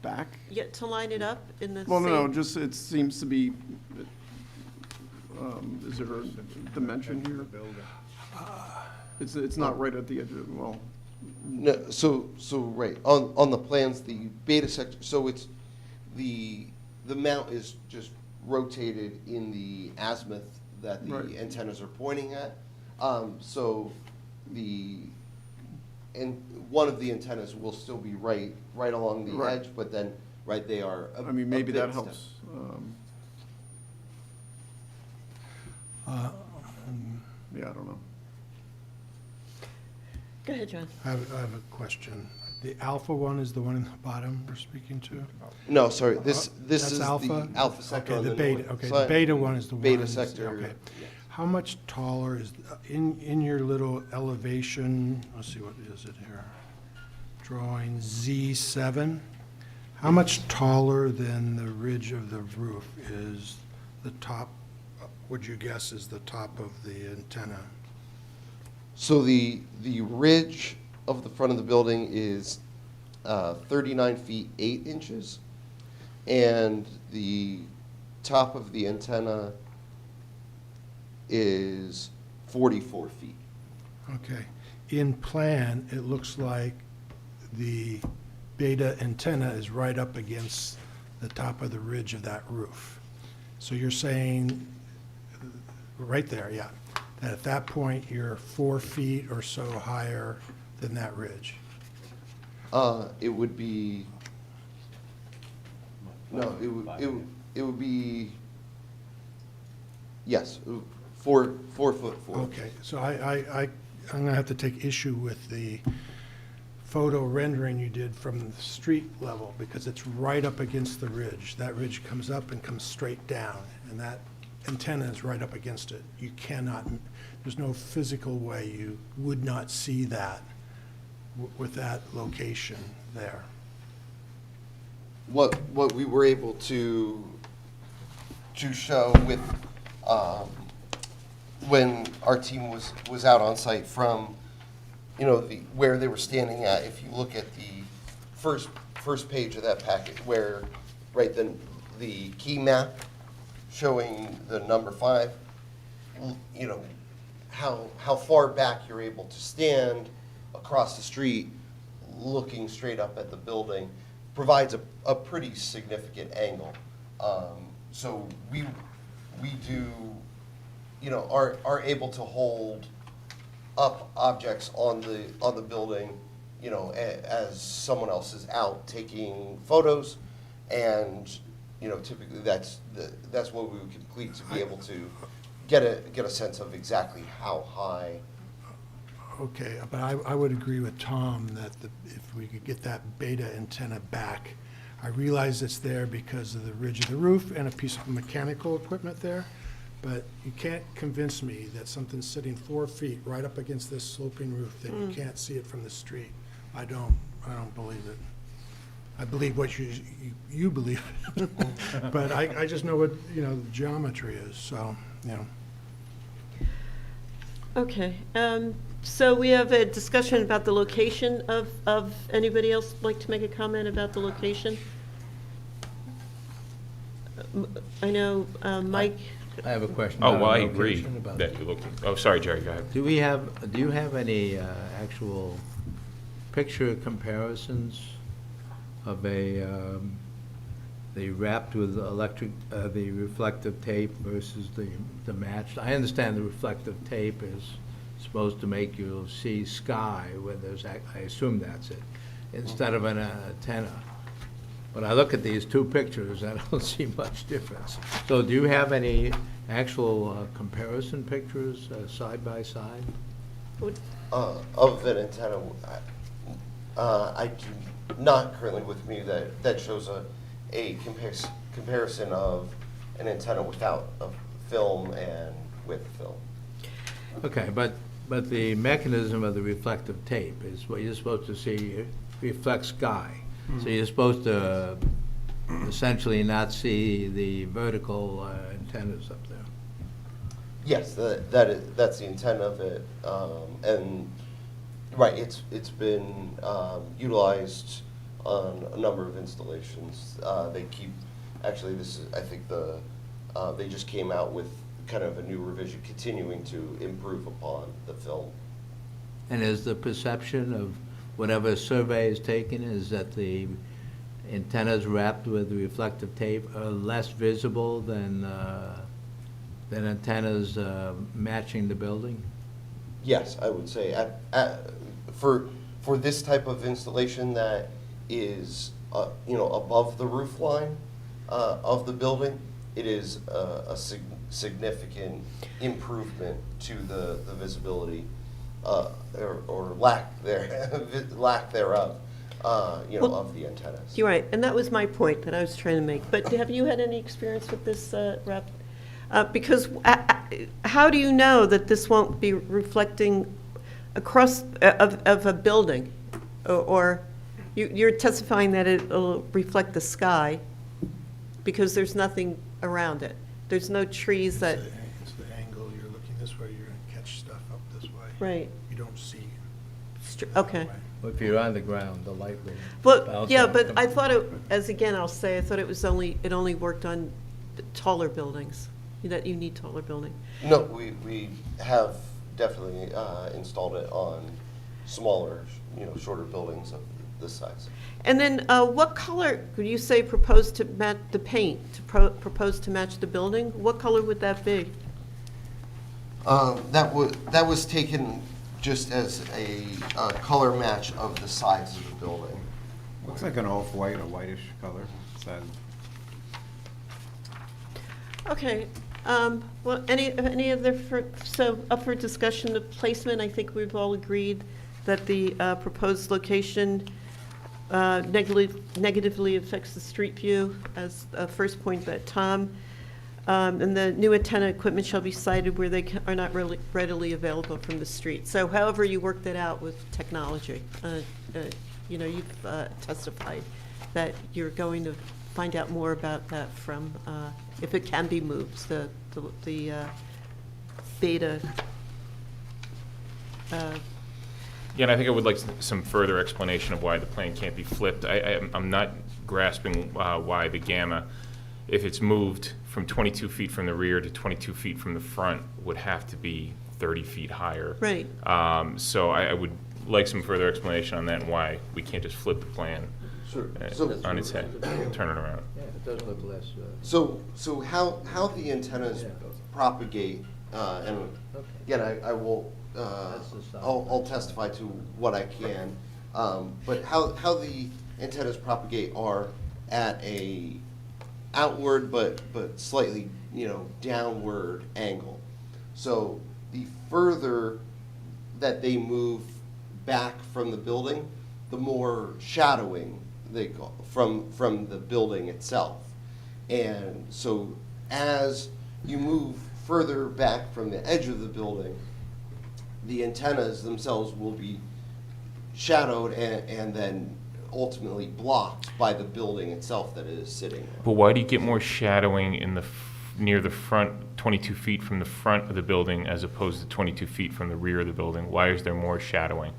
back? Yeah, to line it up in the Well, no, same- just, it seems to be, is there a dimension here? It's not right at the edge of, well, No, so right, on the plans, the beta sector, so it's, the mount is just rotated in the azimuth that the Right. antennas are pointing at. So one of the antennas will still be right along the Right. edge, but then, right, they are a I mean, maybe bit that step- helps. Yeah, I don't know. Go ahead, John. I have a question. The alpha one is the one in the bottom we're speaking to? No, sorry, this That's is the alpha sector Okay, on the the beta, north okay, side. the beta one is the one. Beta sector, Okay. yeah. How much taller is, in your little elevation, let's see, what is it here? Drawing Z7, how much taller than the ridge of the roof is the top, would you guess is the top of the antenna? So the ridge of the front of the building is 39 feet 8 inches, and the top of the antenna is 44 feet. Okay. In plan, it looks like the beta antenna is right up against the top of the ridge of that roof. So you're saying, right there, yeah, that at that point, you're 4 feet or so higher than that ridge. It would be, no, it would be, yes, 4 foot 4. Okay, so I'm gonna have to take issue with the photo rendering you did from the street level, because it's right up against the ridge. That ridge comes up and comes straight down, and that antenna is right up against it. You cannot, there's no physical way you would not see that with that location there. What we were able to show with, when our team was out on site from, where they were standing at, if you look at the first page of that packet, where, right, the key map showing the number 5, how far back you're able to stand across the street, looking straight up at the building, provides a pretty significant angle. So we do, are able to hold up objects on the building, as someone else is out taking photos, and typically that's what we would complete to be able to get a sense of exactly how high. Okay, but I would agree with Tom that if we could get that beta antenna back, I realize it's there because of the ridge of the roof and a piece of mechanical equipment there, but you can't convince me that something's sitting 4 feet right up against this sloping roof that you can't see it from the street. I don't believe it. I believe what you believe, but I just know what, the geometry is, so, Okay, so we have a discussion about the location of, anybody else like to make a comment about the location? I know, Mike, I have a question. Oh, about well, I location agree about- that you're looking, oh, sorry, Jerry, go ahead. Do you have any actual picture comparisons of the wrapped with electric, the reflective tape versus the matched? I understand the reflective tape is supposed to make you see sky where there's, I assume that's it, instead of an antenna. But I look at these two pictures, I don't see much difference. So do you have any actual comparison pictures side by side? Of an antenna, I do not currently with me that shows a comparison of an antenna without a film and with film. Okay, but the mechanism of the reflective tape is what you're supposed to see reflect sky. So you're supposed to essentially not see the vertical antennas up there. Yes, that's the intent of it, and right, it's been utilized on a number of installations. They keep, actually, this is, I think they just came out with kind of a new revision, continuing to improve upon the film. And is the perception of whatever survey is taken is that the antennas wrapped with reflective tape are less visible than antennas matching the building? Yes, I would say for this type of installation that is above the roof line of the building, it is a significant improvement to the visibility or lack thereof of the antennas. You're right, and that was my point that I was trying to make. But have you had any experience with this wrap? Because how do you know that this won't be reflecting across of a building? Or you're testifying that it'll reflect the sky because there's nothing around it. There's no trees that... It's the angle, you're looking this way, you're going to catch stuff up this way. Right. You don't see. Okay. Well, if you're on the ground, the light will Well, bounce yeah, off but them. I thought I'll say, I thought it only worked on taller buildings, that you need taller building. No, we have definitely installed it on smaller, shorter buildings of this size. And then what color, would you say proposed to match the paint, propose to match the building? What color would that be? That was taken just as a color match of the sides of the building. Looks like an off-white or whitish color. Okay, well, any other, so up for discussion of placement, I think we've all agreed that the proposed location negatively affects the street view, as a first point by Tom. And the new antenna equipment shall be sited where they are not really readily available from the street. So however you work that out with technology, you've testified that you're going to find out more about that from, if it can be moved, the beta. Yeah, and I think I would like some further explanation of why the plan can't be flipped. I'm not grasping why the gamma, if it's moved from 22 feet from the rear to 22 feet from the front, would have to be 30 feet higher. Right. So I would like some further explanation on that and why we can't just flip the plan on its head, turn it around. Yeah, it does look less... So how the antennas propagate, and again, I will, I'll testify to what I can, but how the antennas propagate are at a outward but slightly downward angle. So the further that they move back from the building, the more shadowing they go from the building itself. And so as you move further back from the edge of the building, the antennas themselves will be shadowed and then ultimately blocked by the building itself that it is sitting on. But why do you get more shadowing in the near the front, 22 feet from the front of the building, as opposed to 22 feet from the rear of the building? Why is there more shadowing?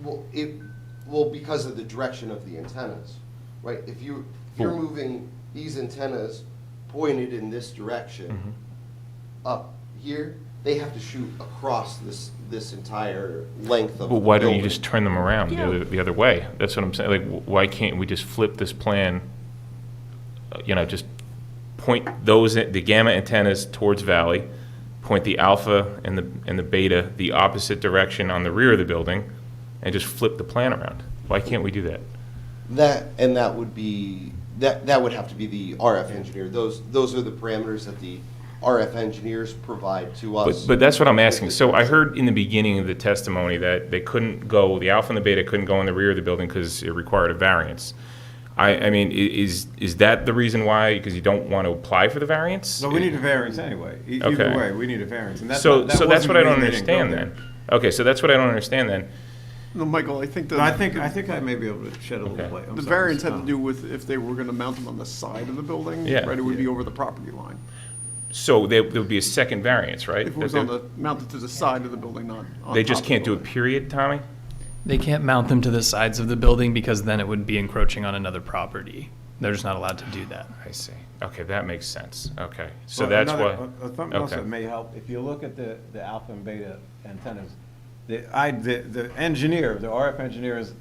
Well, because of the direction of the antennas, right? If you're moving these antennas pointed in this direction up here, they have to shoot across this entire length of Well, why the don't you building. just turn them around the other way? That's what I'm saying. Like, why can't we just flip this plan? Just point the gamma antennas towards Valley, point the alpha and the beta the opposite direction on the rear of the building, and just flip the plan around. Why can't we do that? That would be, that would have to be the RF engineer. Those are the parameters that the RF engineers provide to us. But that's what I'm asking. So I heard in the beginning of the testimony that they couldn't go, the alpha and the beta couldn't go in the rear of the building because it required a variance. I mean, is that the reason why? Because you don't want to apply for the variance? So we need a variance anyway. Okay. Either way, we need a variance. And that's So not- that that's wasn't what I the don't reason they didn't understand go then. there. Okay, so that's what I don't understand then. No, Michael, I think I think I may be able to shed a little Okay. light. I'm the sorry, variance Mr. had to Tom. do with if they were gonna mount them on the side of the building, Yeah. right, it would be over the property line. So there would be a second variance, right? If it was That on the, mounted to the side of the building, not on they top just of the can't do it, building. period, Tommy? They can't mount them to the sides of the building because then it would be encroaching on another property. They're just not allowed to do that. I see. Okay, that makes sense. Okay, so Well, that's another- why. Something else okay. that may help, if you look at the alpha and beta antennas, the engineer, the RF engineer's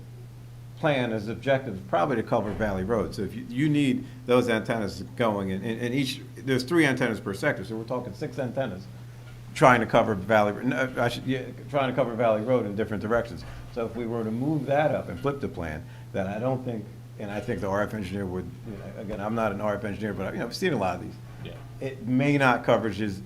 plan, his objective is probably to cover Valley Road. So if you need those antennas going, and each, there's 3 antennas per sector, so we're talking 6 antennas trying to cover Valley, trying to cover Valley Road in different directions. So if we were to move that up and flip the plan, then I don't think, and I think the RF engineer would, again, I'm not an RF engineer, but I've seen a lot of these. Yeah. It may not cover his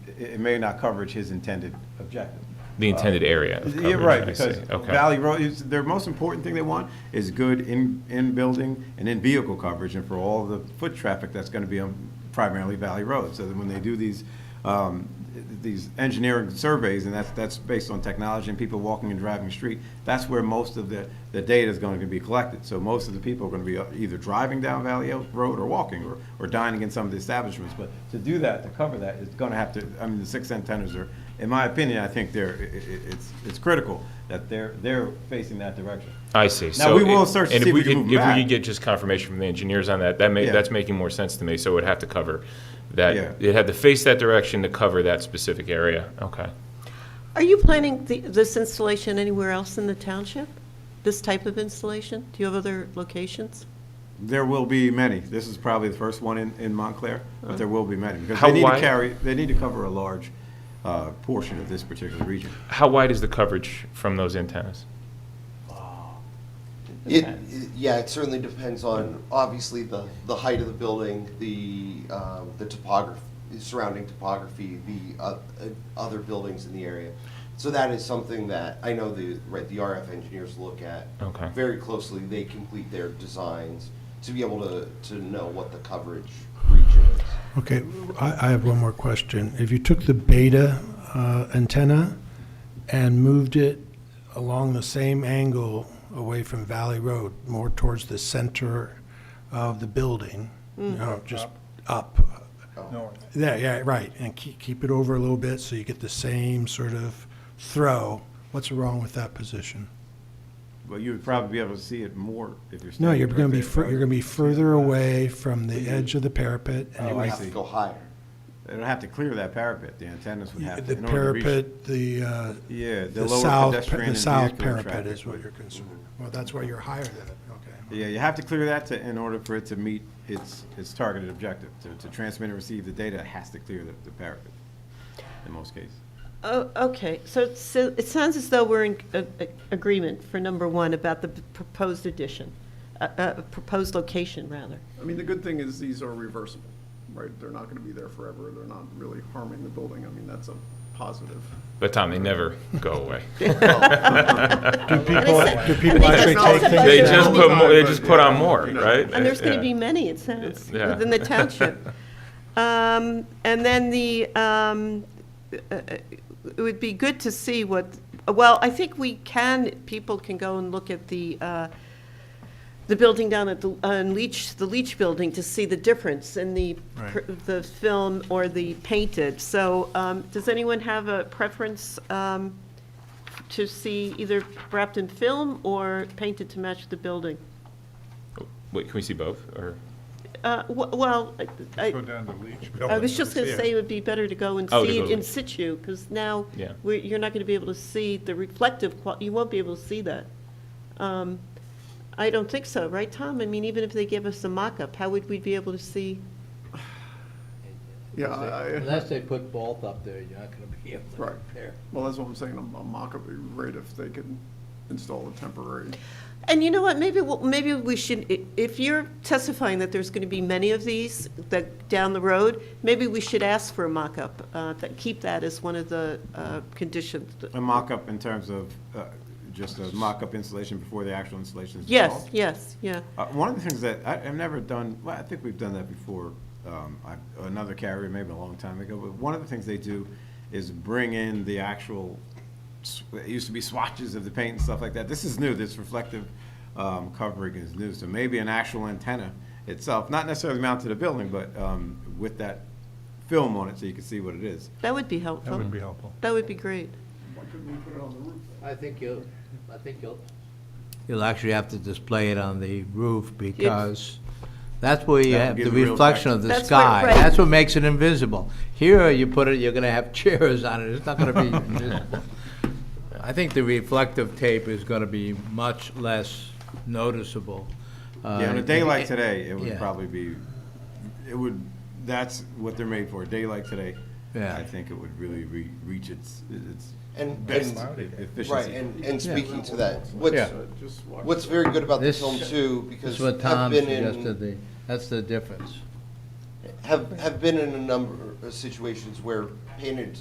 intended objective. The intended area of Yeah, coverage, right, I because see. Okay. Valley Road is, their most important thing they want is good in-building and in-vehicle coverage, and for all the foot traffic that's gonna be on primarily Valley Road. So that when they do these engineering surveys, and that's based on technology and people walking and driving the street, that's where most of the data is going to be collected. So most of the people are going to be either driving down Valley Road or walking or dining in some of the establishments. But to do that, to cover that, it's going to have to, I mean, the 6 antennas are, in my opinion, I think it's critical that they're facing that direction. I see. Now, So we will search to and see if if we can move them If we back. could get just confirmation from the engineers on that, Yeah. that's making more sense to me. So it would have to cover that, Yeah. it had to face that direction to cover that specific area. Okay. Are you planning this installation anywhere else in the township? This type of installation? Do you have other locations? There will be many. This is probably the first one in Montclair, but there will be many. Because How they need to wide- they need to cover a large portion of this particular region. How wide is the coverage from those antennas? Yeah, it certainly depends on, obviously, the height of the building, the topography, surrounding topography, the other buildings in the area. So that is something that I know the RF engineers look at Okay. very closely. They complete their designs to be able to know what the coverage region is. Okay, I have one more question. If you took the beta antenna and moved it along the same angle away from Valley Road, more towards the center of the building, just up. North. Yeah, right, and keep it over a little bit so you get the same sort of throw. What's wrong with that position? Well, you would probably be able to see it more if you're. No, standing you're right going to be, there, right? you're going to be further away from the edge of the parapet. and You Oh, would I have to see. go higher. They don't have to clear that parapet. The antennas would have to. The in order to reach- parapet, Yeah, the lower south, pedestrian the and south vehicular parapet traffic is what would- you're concerned. Well, that's why you're higher than it, okay. Yeah, you have to clear that in order for it to meet its targeted objective. To transmit and receive the data, it has to clear the parapet in most cases. Oh, okay, so it sounds as though we're in agreement for number 1 about the proposed addition, proposed location, rather. I mean, the good thing is these are reversible, right? They're not gonna be there forever, they're not really harming the building, I mean, that's a positive. But Tom, they never go away. Do people actually that's take also things They budget just down? put more, they just put on more, right? And there's going to Yeah. be many, it sounds, Yeah. within the township. And then it would be good to see what, well, I think people can go and look at the building down at the Leach building to see the difference in the film or the painted. So does anyone have a preference to see either wrapped in film or painted to match the building? Wait, can we see both, or? Well, Go down to Leach Building. I was just going to Yeah. say it would be better to go and Oh, to see go it to- in situ, because now Yeah. you're not going to be able to see the reflective, you won't be able to see that. I don't think so, right, Tom? I mean, even if they give us a mock-up, how would we be able to see? Yeah, Unless they put both up there, you're not gonna be able to Right. compare. well, that's what I'm saying, a mock-up would be great if they could install a temporary. And you know what, maybe we should, if you're testifying that there's going to be many of these that down the road, maybe we should ask for a mock-up, keep that as one of the conditions. A mock-up in terms of just a mock-up installation before the actual installation is Yes, installed? yes, yeah. One of the things that I've never done, well, I think we've done that before, another carrier, maybe a long time ago, but one of the things they do is bring in the actual, it used to be swatches of the paint and stuff like that. This is new, this reflective covering is new, so maybe an actual antenna itself, not necessarily mounted to the building, but with that film on it so you can see what it is. That would be helpful. That would be helpful. That would be great. Why couldn't we put it on the roof? I think you'll You'll actually have to display it on the roof because that's where you That would have give the the real reflection effect. of the That's where- sky. right. That's what makes it invisible. Here, you put it, you're gonna have chairs on it, it's not gonna be invisible. I think the reflective tape is gonna be much less noticeable. Yeah, on a day like today, it would yeah. probably be, that's what they're made for, a day like today. Yeah. I think it would really reach its And, best and, efficiency. right, and speaking to that, Yeah. what's very good about the This- film too, This because is what I've Tom been suggested, that's the difference. have been in a number of situations where painted,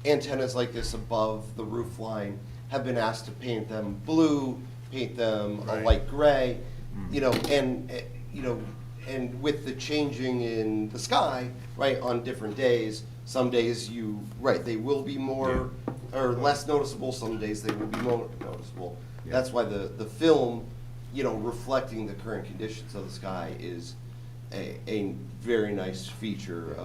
antennas like this above the roof line have been asked to paint them blue, paint them a light gray, and with the changing in the sky, right, on different days, some days they will be more or less noticeable, some days they will be more noticeable. Yeah. That's why the film, reflecting the current conditions of the sky is a very nice feature,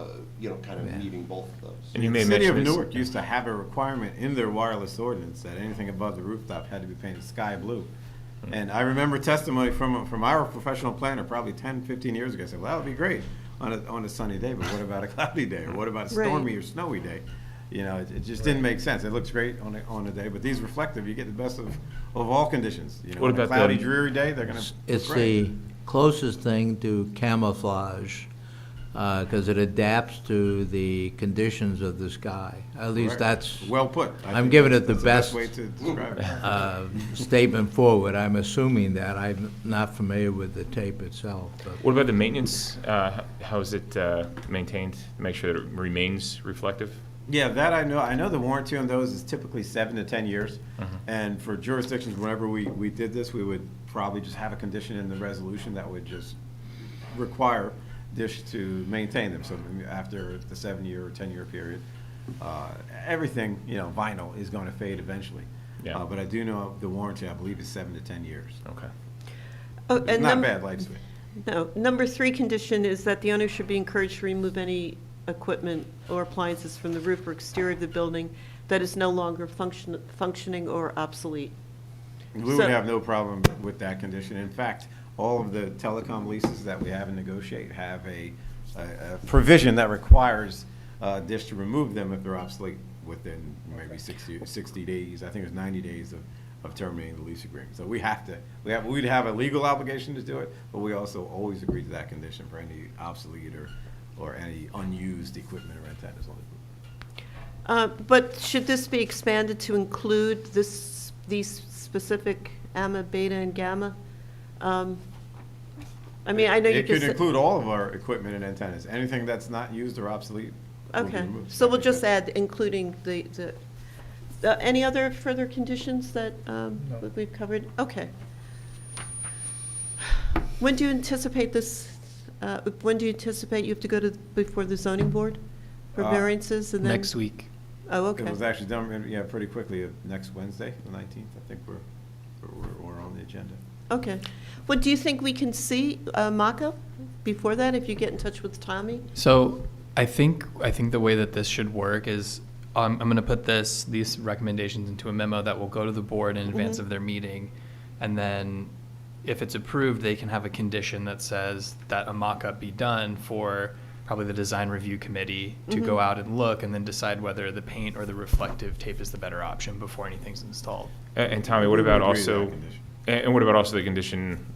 kind of Yeah. meeting both of those. And you may The city of mention this- Newark used to have a requirement in their wireless ordinance that anything above the rooftop had to be painted sky blue. And I remember testimony from our professional planner probably 10, 15 years ago. I said, well, that would be great on a sunny day, but what about a cloudy day? Or what about a Right. stormy or snowy day? It just didn't make sense. It looks great on a day, but these reflective, you get the best of all conditions. What On a about cloudy, the- dreary day, they're gonna look It's great. the closest thing to camouflage, because it adapts to the conditions of the sky. At least Correct. that's Well put. I I'm think giving it the that's best way to describe it. statement forward. I'm assuming that. I'm not familiar with the tape itself, but. What about the maintenance? How is it maintained to make sure that it remains reflective? Yeah, that I know. I know the warranty on those is typically 7 to 10 years. And for jurisdictions, whenever we did this, we would probably just have a condition in the resolution that would just require DISH to maintain them. So after the 7-year or 10-year period, everything, vinyl is going to fade eventually. Yeah. But I do know the warranty, I believe, is 7 to 10 years. Okay. Oh, It's and not bad lifespan. No, number 3 condition is that the owner should be encouraged to remove any equipment or appliances from the roof or exterior of the building that is no longer functioning or obsolete. We So- would have no problem with that condition. In fact, all of the telecom leases that we have and negotiate have a provision that requires DISH to remove them if they're obsolete within maybe 60 days. I think it's 90 days of terminating the lease agreement. So we'd have a legal obligation to do it, but we also always agree to that condition for any obsolete or any unused equipment or antennas on the roof. But should this be expanded to include these specific AMA, beta, and gamma? I mean, I know you It could just. include all of our equipment and antennas. Anything that's not used or obsolete will be Okay, removed. so we'll just add including any other further conditions that we've covered? Okay. When do you anticipate this, when do you anticipate you have to go before the zoning board for variances and then? Next week. Oh, okay. It was actually done, pretty quickly, next Wednesday, the 19th. I think we're on the agenda. Okay. Well, do you think we can see a mock-up before that, if you get in touch with Tommy? So I think the way that this should work is I'm going to put these recommendations into a memo that will go to the board in advance of their meeting, and then if it's approved, they can have a condition that says that a mock-up be done for probably the design review committee to go out and look and then decide whether the paint or the reflective tape is the better option before anything's installed. And Tommy, what about agree with that also, condition. and what about also the condition,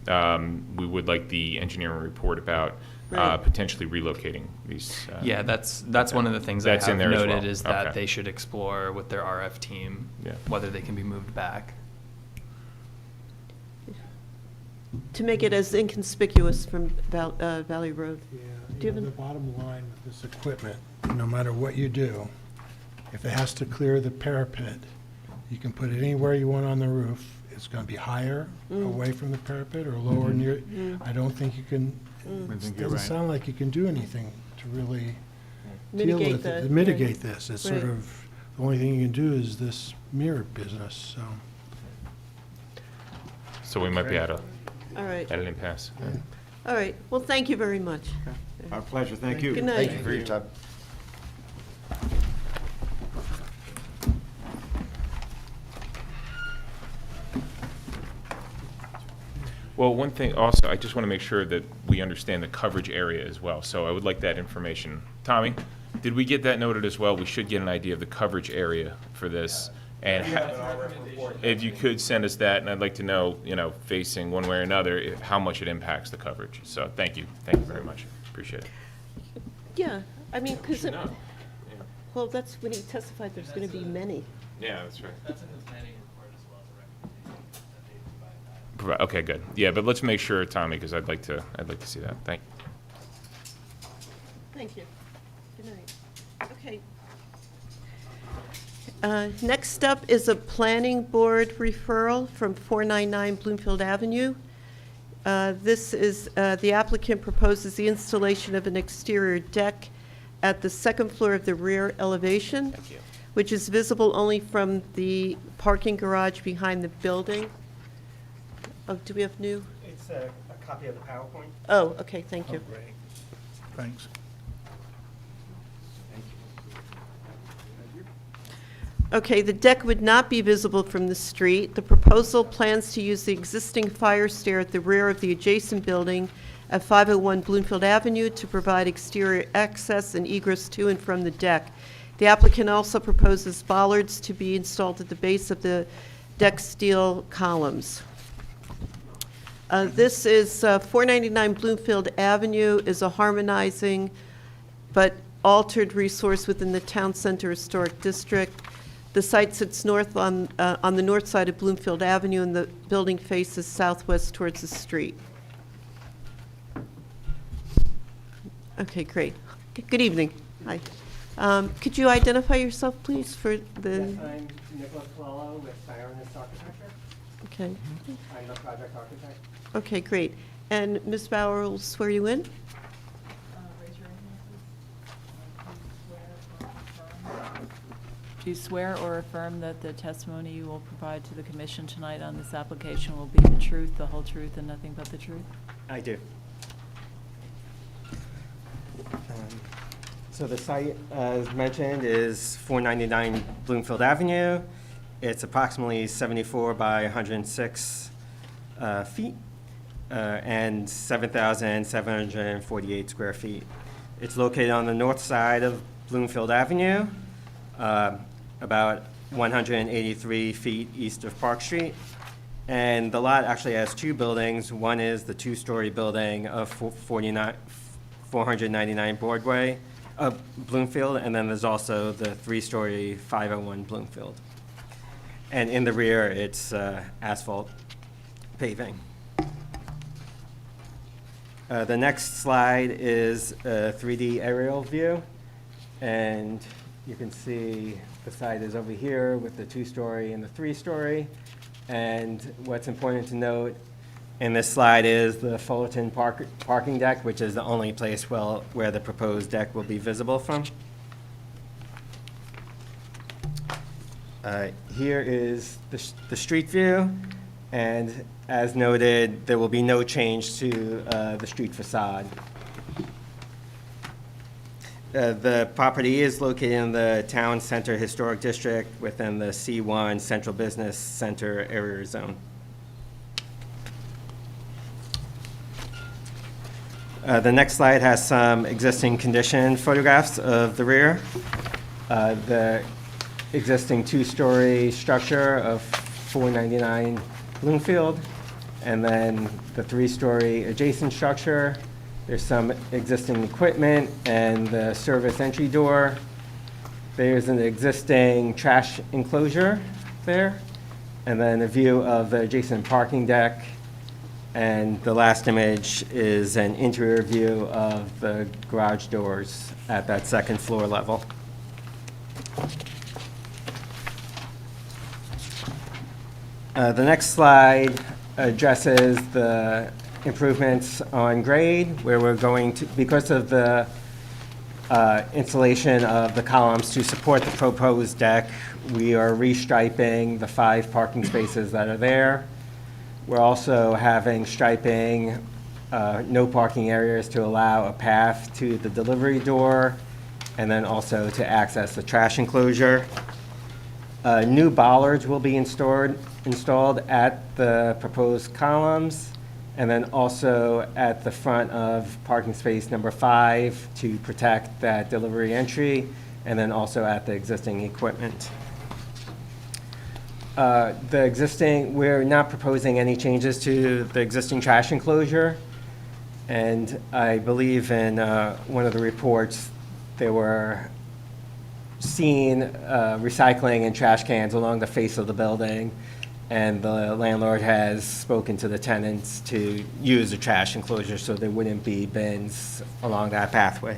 we would like the engineering report about Right. potentially relocating these? Yeah, that's one of the things I That's in have there as noted well. is that Okay. they should explore with their RF team Yeah. whether they can be moved back. To make it as inconspicuous from Valley Road. Yeah, Do you have the an- bottom line with this equipment, no matter what you do, if it has to clear the parapet, you can put it anywhere you want on the roof. It's gonna be higher, away from the parapet, or lower near, I don't think you can, I it think you're doesn't right. sound like you can do anything to really deal Mitigate with it, that, to mitigate this. It's sort Right. of, the only thing you can do is this mirror business, so. So we might be at All right, an impasse. all right. Well, thank you very much. Our pleasure, thank you. Good night. Thank you for your time. Well, one thing also, I just want to make sure that we understand the coverage area as well, so I would like that information. Tommy, did we get that noted as well? We should get an idea of the coverage area for this. And if you could send us that, and I'd like to know, facing one way or another, how much it impacts the coverage. So thank you very much, appreciate it. Yeah, I mean, because, No. well, that's when he testified there's going to be many. Yeah, that's right. That's in the planning report as well as a recommendation that they provide that. Okay, good. Yeah, but let's make sure, Tommy, because I'd like to see that. Thank you. Thank you. Good night. Okay. Next up is a planning board referral from 499 Bloomfield Avenue. This is, the applicant proposes the installation of an exterior deck at the second floor of the rear elevation, which is visible only from the parking garage behind the building. Oh, do we have new? It's a copy of the PowerPoint. Oh, okay, thank you. Great. Thanks. Okay, the deck would not be visible from the street. The proposal plans to use the existing fire stair at the rear of the adjacent building at 501 Bloomfield Avenue to provide exterior access and egress to and from the deck. The applicant also proposes bollards to be installed at the base of the deck steel columns. This is 499 Bloomfield Avenue is a harmonizing but altered resource within the Town Center Historic District. The site sits north on the north side of Bloomfield Avenue, and the building faces southwest towards the street. Okay, great. Good evening. Hi. Could you identify yourself, please, for the? Yes, I'm Nicholas Colello with Sionis Architecture. Okay. I'm the project architect. Okay, great. And Ms. Bauer will swear you in? Raise your hand, please. Do you swear or affirm that the testimony you will provide to the commission tonight on this application will be the truth, the whole truth, and nothing but the truth? I do. So the site, as mentioned, is 499 Bloomfield Avenue. It's approximately 74 by 106 feet and 7,748 square feet. It's located on the north side of Bloomfield Avenue, about 183 feet east of Park Street. And the lot actually has two buildings. One is the two-story building of 499 Broadway, Bloomfield, and then there's also the three-story 501 Bloomfield. And in the rear, it's asphalt paving. The next slide is a 3D aerial view, and you can see the site is over here with the two-story and the three-story. And what's important to note in this slide is the Fullerton parking deck, which is the only place where the proposed deck will be visible from. Here is the street view, and as noted, there will be no change to the street facade. The property is located in the Town Center Historic District within the C1 Central Business Center area zone. The next slide has some existing condition photographs of the rear. The existing two-story structure of 499 Bloomfield, and then the three-story adjacent structure. There's some existing equipment and the service entry door. There's an existing trash enclosure there, and then a view of the adjacent parking deck. And the last image is an interior view of the garage doors at that second floor level. The next slide addresses the improvements on grade, where we're going to, because of the installation of the columns to support the proposed deck, we are restriping the 5 parking spaces that are there. We're also having striping, no parking areas to allow a path to the delivery door, and then also to access the trash enclosure. New bollards will be installed at the proposed columns, and then also at the front of parking space number 5 to protect that delivery entry, and then also at the existing equipment. We're not proposing any changes to the existing trash enclosure, and I believe in one of the reports, there were seen recycling and trash cans along the face of the building, and the landlord has spoken to the tenants to use the trash enclosure so there wouldn't be bins along that pathway.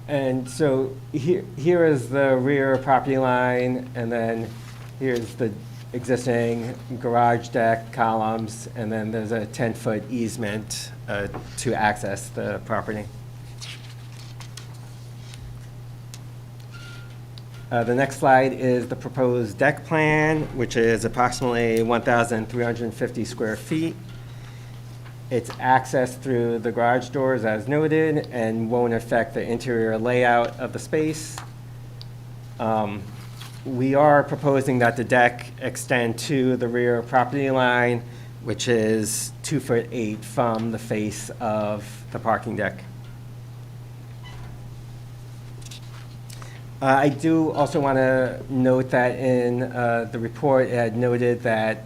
And so here is the rear property line, and then here's the existing garage deck columns, and then there's a 10-foot easement to access the property. The next slide is the proposed deck plan, which is approximately 1,350 square feet. It's accessed through the garage doors as noted and won't affect the interior layout of the space. We are proposing that the deck extend to the rear property line, which is 2'8" from the face of the parking deck. I do also want to note that in the report, it had noted that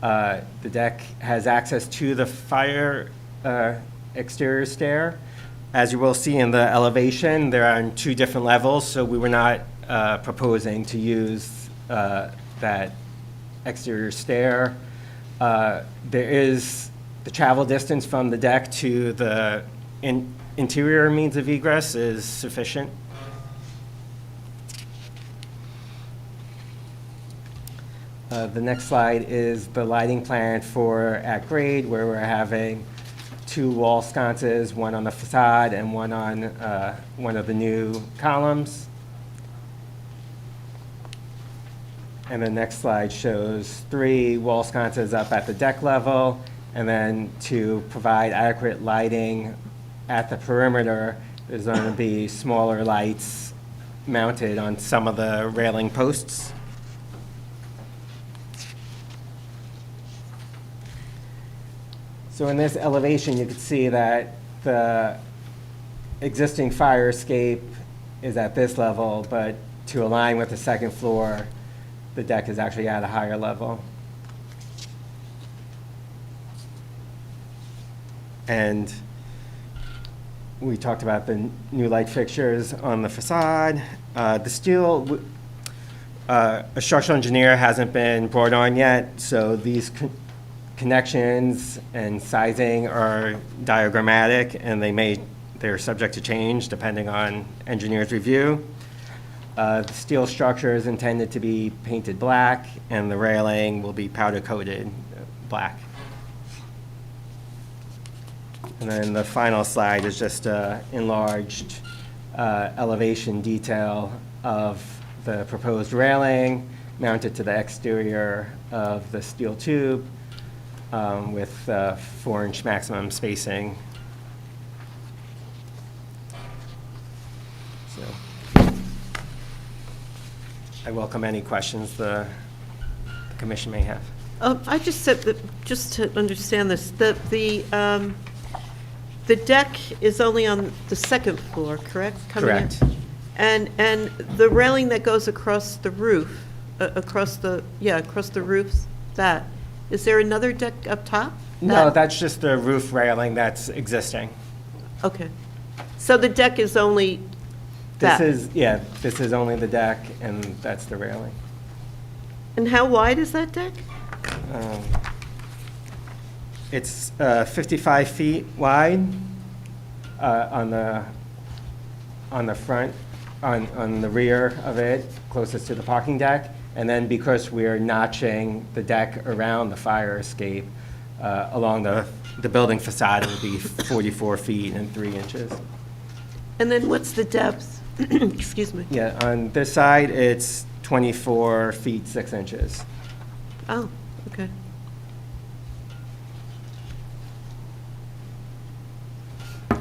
the deck has access to the fire exterior stair. As you will see in the elevation, they're on 2 different levels, so we were not proposing to use that exterior stair. There is the travel distance from the deck to the interior means of egress is sufficient. The next slide is the lighting plan for at grade, where we're having 2 wall sconces, one on the facade and one on one of the new columns. And the next slide shows 3 wall sconces up at the deck level, and then to provide adequate lighting at the perimeter, there's going to be smaller lights mounted on some of the railing posts. So in this elevation, you can see that the existing fire escape is at this level, but to align with the second floor, the deck is actually at a higher level. And we talked about the new light fixtures on the facade. The steel, a structural engineer hasn't been brought on yet, so these connections and sizing are diagrammatic, and they're subject to change depending on engineer's review. The steel structure is intended to be painted black, and the railing will be powder coated black. And then the final slide is just an enlarged elevation detail of the proposed railing mounted to the exterior of the steel tube, with 4-inch maximum spacing. So I welcome any questions the commission may have. I just said that, just to understand this, that the deck is only on the second floor, correct? Coming in? Correct. And the railing that goes across the roof, across the roofs, is there another deck up top? No, that's just the roof railing that's existing. Okay. So the deck is only that? This is only the deck, and that's the railing. And how wide is that deck? It's 55 feet wide on the front, on the rear of it, closest to the parking deck. And then because we're notching the deck around the fire escape, along the building facade, it would be 44 feet and 3 inches. And then what's the depth? Excuse me. Yeah, on this side, it's 24 feet 6 inches. Oh, okay.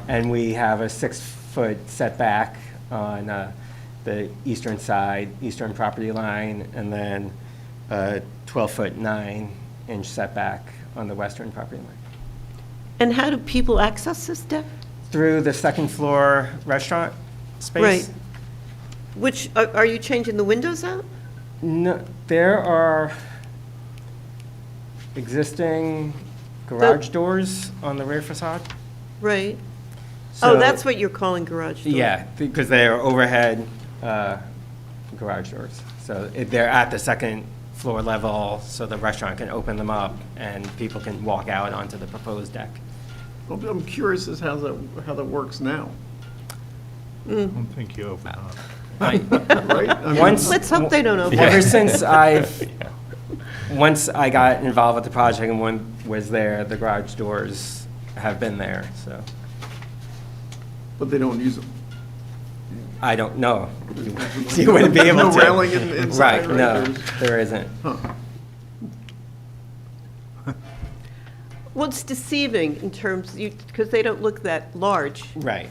And we have a 6-foot setback on the eastern side, eastern property line, and then a 12-foot 9-inch setback on the western property line. And how do people access this deck? Through the second floor restaurant space? Right. Which, are you changing the windows out? No, there are existing garage doors on the rear facade. Right. So- Oh, that's what you're calling garage door? Yeah, because they are overhead garage doors. So they're at the second floor level, so the restaurant can open them up and people can walk out onto the proposed deck. I'm curious as how that works now, I don't think you open up. right? I mean, Let's hope they don't open. Ever since once I got involved with the project and one was there, the garage doors have been there, so. But they don't use them. I don't know. You wouldn't be able to. No railing inside, Right, no, There's- there isn't. huh. Well, it's deceiving in terms, because they don't look that large. Right,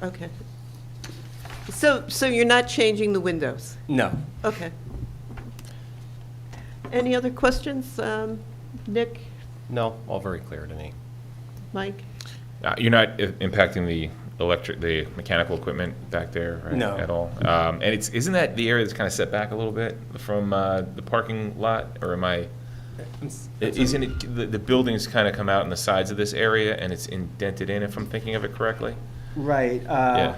Okay. So you're not changing the windows? no. Okay. Any other questions? Nick, No, all very clear to me. Mike? You're not impacting the mechanical equipment back there, right? No. At all? And isn't that the area that's kind of set back a little bit from the parking lot, or am I? Isn't it, the buildings kind of come out in the sides of this area and it's indented in, if I'm thinking of it correctly? Right. Yeah.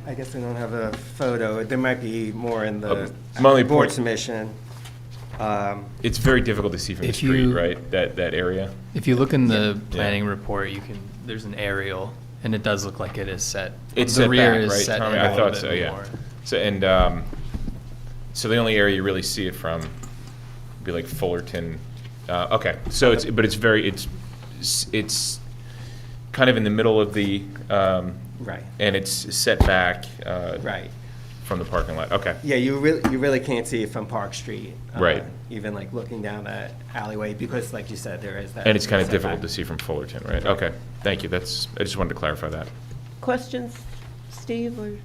I guess I don't have a photo. There might be more in the my only board point- submission. It's very difficult to see from the If street, you- right? That area? If you look in the planning report, there's an aerial, and it does look like it is set. It's the set rear back, is right, set Tommy? in a I little thought bit so, yeah. more. So, so the only area you really see it from would be like Fullerton. Okay, so it's kind of in the middle of the, Right. and it's set back, Right. from the parking lot. Okay. Yeah, you really can't see it from Park Street. Right. Even like looking down that alleyway, because like you said, there is that. And it's kind of setback. difficult to see from Fullerton, right? Okay, thank you. I just wanted to clarify that. Questions, Steve or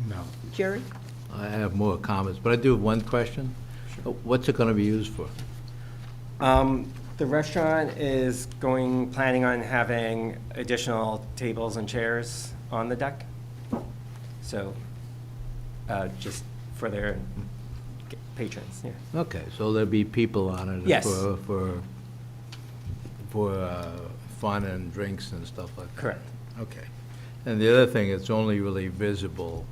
No. Jerry? I have more comments, but I do have one question. What's it going to be used for? The restaurant is planning on having additional tables and chairs on the deck. So, just for their patrons, yeah. Okay, so there'll be people on it? Yes. For fun and drinks and stuff like that? Correct. Okay. And the other thing, it's only really visible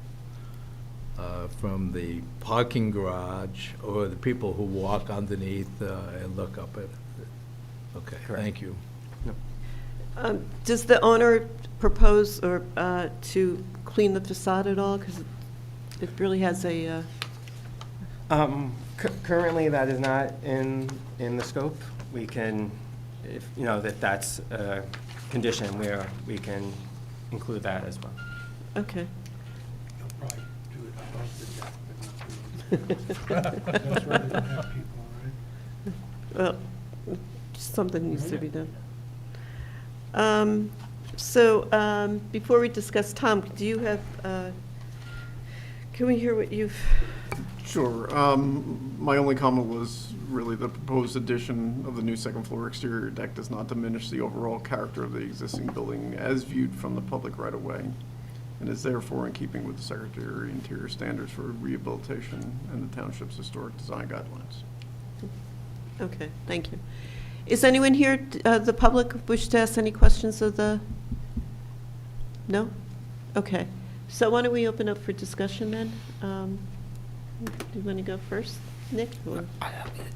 from the parking garage or the people who walk underneath and look up at it? Okay, Correct. thank you. Does the owner propose or to clean the facade at all? Because it really has a, Currently, that is not in the scope. We can, if that's a condition, where we can include that as well. okay. That's where they don't have people, right? Well, something needs to be done. So before we discuss, Tom, do you have, can we hear what you've Sure. My only comment was really the proposed addition of the new second floor exterior deck does not diminish the overall character of the existing building as viewed from the public right of way, and is therefore in keeping with the Secretary of Interior standards for rehabilitation and the township's historic design guidelines. Okay, thank you. Is anyone here, the public, wish to ask any questions of the? No? Okay. So why don't we open up for discussion then? Do you want to go first, Nick? Or?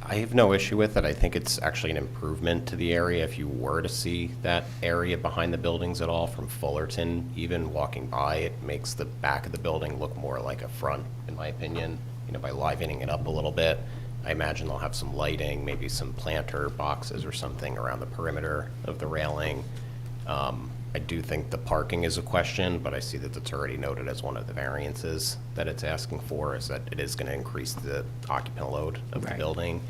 I have no issue with it. I think it's actually an improvement to the area. If you were to see that area behind the buildings at all from Fullerton, even walking by, it makes the back of the building look more like a front, in my opinion, by livening it up a little bit. I imagine they'll have some lighting, maybe some planter boxes or something around the perimeter of the railing. I do think the parking is a question, but I see that it's already noted as one of the variances that it's asking for, is that it is going to increase the occupant load of the building.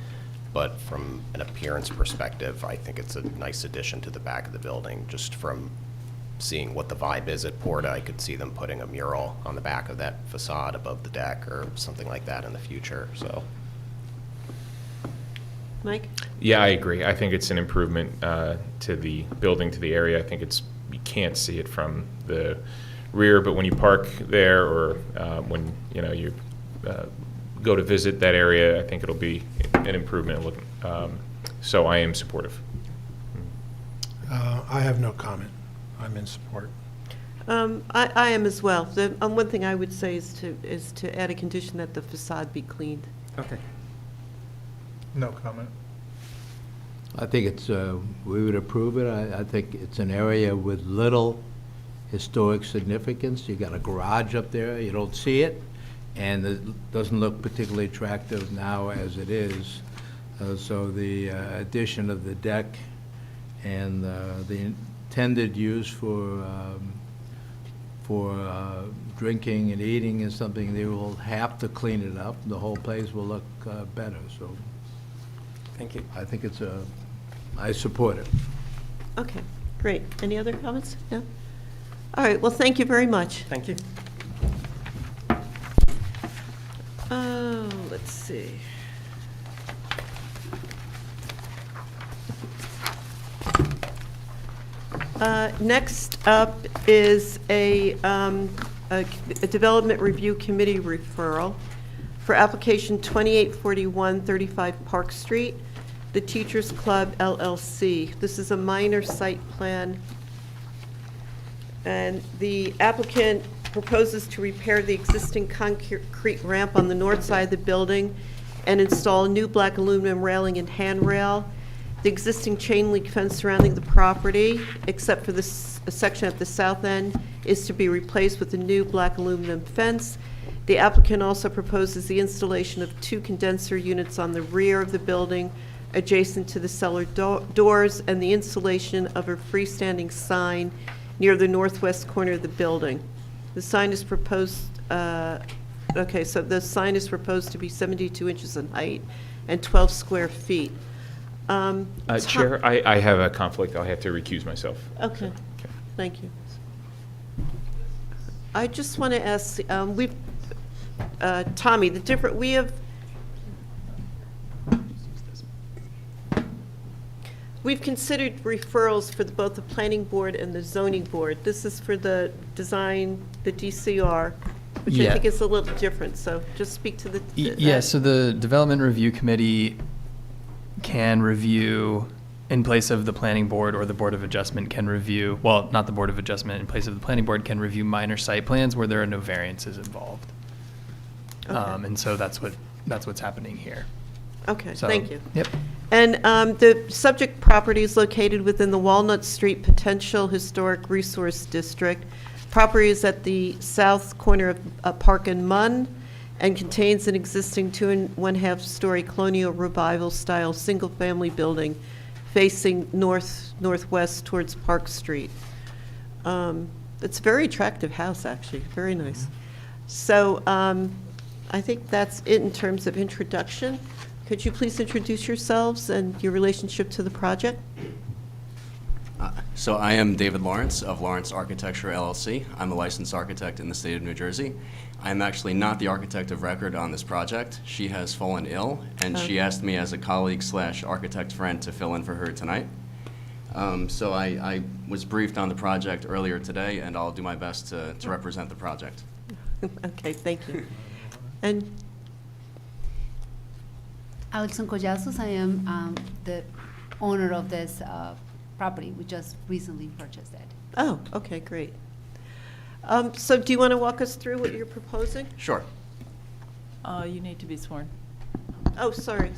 But from an appearance perspective, I think it's a nice addition to the back of the building. Just from seeing what the vibe is at Porta, I could see them putting a mural on the back of that facade above the deck or something like that in the future, so. Mike? Yeah, I agree. I think it's an improvement to the building, to the area. I think you can't see it from the rear, but when you park there or when you go to visit that area, I think it'll be an improvement. So I am supportive. I have no comment. I'm in support. I am as well. One thing I would say is to add a condition that the facade be cleaned. Okay. No comment. I think it's, we would approve it. I think it's an area with little historic significance. You got a garage up there, you don't see it, and it doesn't look particularly attractive now as it is. So the addition of the deck and the intended use for drinking and eating is something they will have to clean it up. The whole place will look better, so. Thank you. I think I support it. Okay, great. Any other comments? No? All right, well, thank you very much. Thank you. Let's see. Next up is a Development Review Committee referral for application 2841 35 Park Street, the Teachers Club LLC. This is a minor site plan, and the applicant proposes to repair the existing concrete ramp on the north side of the building and install new black aluminum railing and handrail. The existing chain link fence surrounding the property, except for this section at the south end, is to be replaced with a new black aluminum fence. The applicant also proposes the installation of 2 condenser units on the rear of the building adjacent to the cellar doors and the installation of a freestanding sign near the northwest corner of the building. The sign is proposed, okay, so the sign is proposed to be 72 inches in height and 12 square feet. Chair, I have a conflict. I'll have to recuse myself. Okay, thank you. I just want to ask, Tommy, we've considered referrals for both the planning board and the zoning board. This is for the design, the DCR, which I think is a little different, so just speak to the. Yeah, so the Development Review Committee can review in place of the planning board, or the Board of Adjustment can review, well, not the Board of Adjustment, in place of the planning board can review minor site plans where there are no variances involved. Okay. And so that's what's happening here. Okay, So, thank you. Yep. And the subject property is located within the Walnut Street Potential Historic Resource District. Property is at the south corner of Park and Munn, and contains an existing 2 1/2 story colonial revival style single-family building facing northwest towards Park Street. It's a very attractive house, actually, very nice. So I think that's it in terms of introduction. Could you please introduce yourselves and your relationship to the project? So I am David Lawrence of Lawrence Architecture LLC. I'm a licensed architect in the state of New Jersey. I'm actually not the architect of record on this project. She has fallen ill, and she asked me as a colleague / architect friend to fill in for her tonight. So I was briefed on the project earlier today, and I'll do my best to represent the project. Okay, thank you. And Alexon Collasos, I am the owner of this property. We just recently purchased it. oh, okay, great. So do you want to walk us through what you're proposing? Sure. You need to be sworn. Oh, sorry.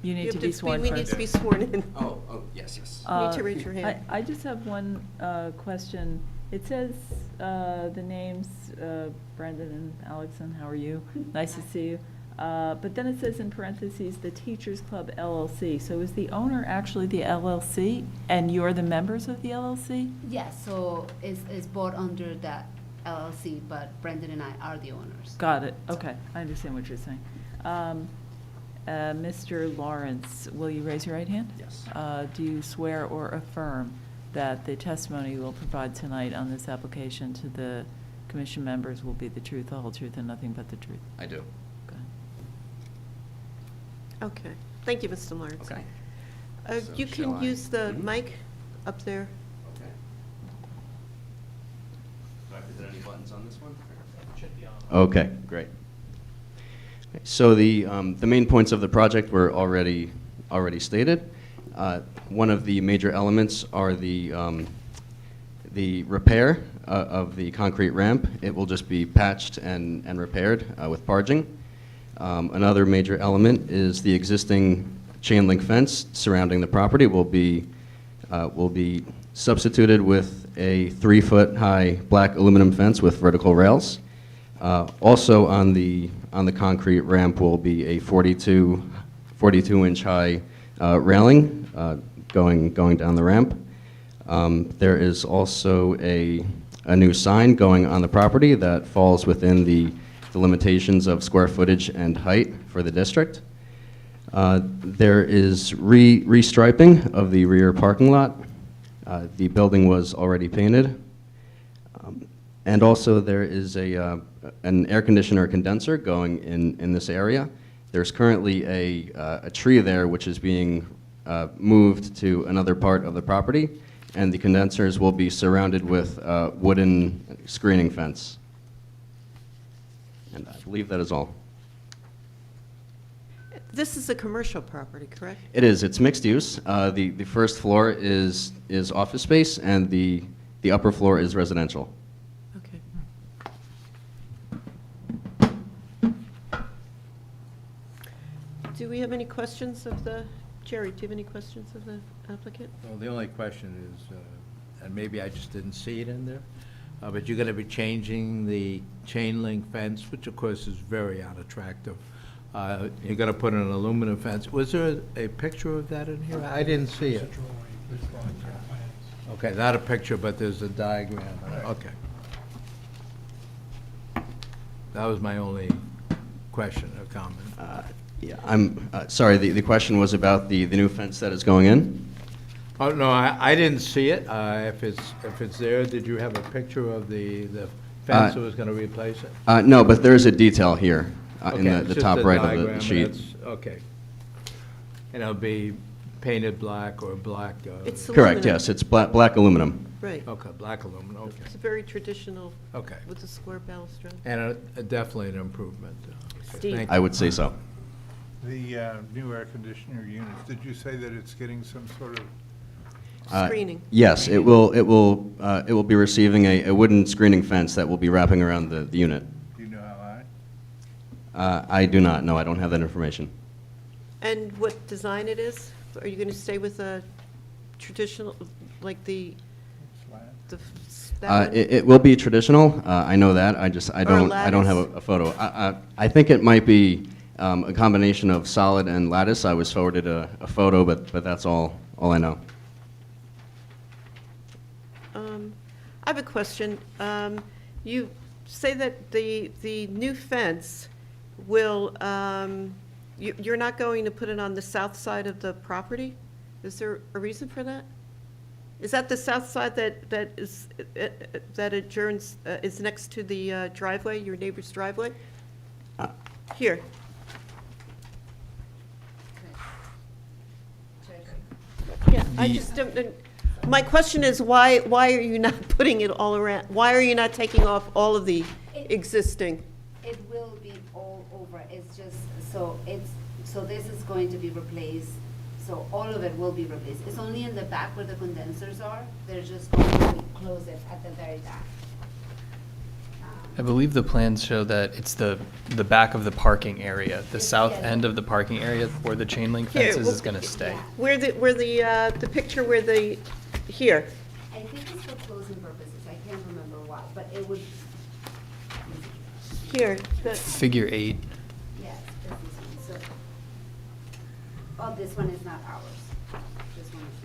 You need have to be sworn We first. need to be sworn in. Oh, yes, yes. You need to raise your hand. I just have one question. It says the names, Brendan and Alexon, how are you? Nice to see you. But then it says in parentheses, the Teachers Club LLC. So is the owner actually the LLC, and you're the members of the LLC? Yes, so it's bought under that LLC, but Brendan and I are the owners. Got it. Okay, I understand what you're saying. Mr. Lawrence, will you raise your right hand? Yes. Do you swear or affirm that the testimony you will provide tonight on this application to the commission members will be the truth, the whole truth, and nothing but the truth? I do. Go ahead. Okay, thank you, Mr. Lawrence. Okay. So You shall can I- use the mic up there. Okay. Is there any buttons on this one? Okay, great. So the main points of the project were already stated. One of the major elements are the repair of the concrete ramp. It will just be patched and repaired with parging. Another major element is the existing chain link fence surrounding the property will be substituted with a 3-foot high black aluminum fence with vertical rails. Also on the concrete ramp will be a 42-inch high railing going down the ramp. There is also a new sign going on the property that falls within the limitations of square footage and height for the district. There is restriping of the rear parking lot. The building was already painted. And also there is an air conditioner condenser going in this area. There's currently a tree there which is being moved to another part of the property, and the condensers will be surrounded with wooden screening fence. And I believe that is all. This is a commercial property, correct? It is. It's mixed use. The first floor is office space, and the upper floor is residential. Okay. Do we have any questions of the, Jerry, do you have any questions of the applicant? Well, the only question is, and maybe I just didn't see it in there, but you're going to be changing the chain link fence, which of course is very unattractive. You're going to put an aluminum fence. Was there a picture of that in here? I didn't see it. Okay, not a picture, but there's a diagram. Okay. That was my only question or comment. Yeah, I'm sorry, the question was about the new fence that is going in? Oh, no, I didn't see it. If it's there, did you have a picture of the fence that was going to replace it? No, but there is a detail here in Okay, it's the just top a right of diagram, the sheet. Okay. And it'll be painted black or black? It's Correct, aluminum. yes, it's black aluminum. Right. Okay, black aluminum, okay. It's very traditional. Okay. With the square balustrade. And definitely an improvement. Okay, Steve. thank I you. would say so. The new air conditioner units, did you say that it's getting some sort of Screening. Yes, it will be receiving a wooden screening fence that will be wrapping around the unit. do you know how high? I do not know, I don't have that information. And what design it is? Are you going to stay with a traditional, like the, that one? It will be traditional, I know that, I don't lattice? have a photo. I think it might be a combination of solid and lattice. I was forwarded a photo, but that's all I know. I have a question. You say that the new fence will, you're not going to put it on the south side of the property? Is there a reason for that? Is that the south side that adjourns, is next to the driveway, your neighbor's driveway? Here. Yeah, I just don't, my question is, why are you not putting it all around? Why are you not taking off all of the existing? It will be all over, it's just, so this is going to be replaced, so all of it will be replaced. It's only in the back where the condensers are, they're just going to close it at the very back. I believe the plans show that it's the back of the parking area, the south end of the parking area where the chain link Here, fences well, is going to stay. Where the picture where here, I think it's for closing purposes, I can't remember why, but it would, here, Figure 8. yes, this one, so. Oh, this one is not ours. This one is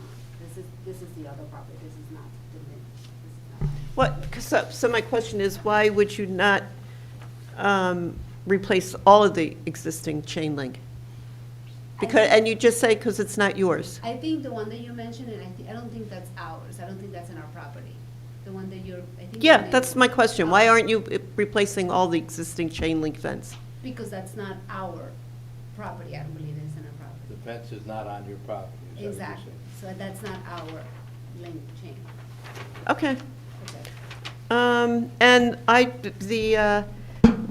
not. This is the other property, this is not, this is not. what, so my question is, why would you not replace all of the existing chain link? Because, and you just say because it's not yours. I think the one that you mentioned, and I don't think that's ours, I don't think that's in our property. The one that I think. Yeah, you that's mentioned. my question. Why aren't you replacing all the existing chain link fence? Because that's not our property, I don't believe it's in our property. The fence is not on your property, is that what you're Exactly, saying? so that's not our link chain. Okay. Okay. And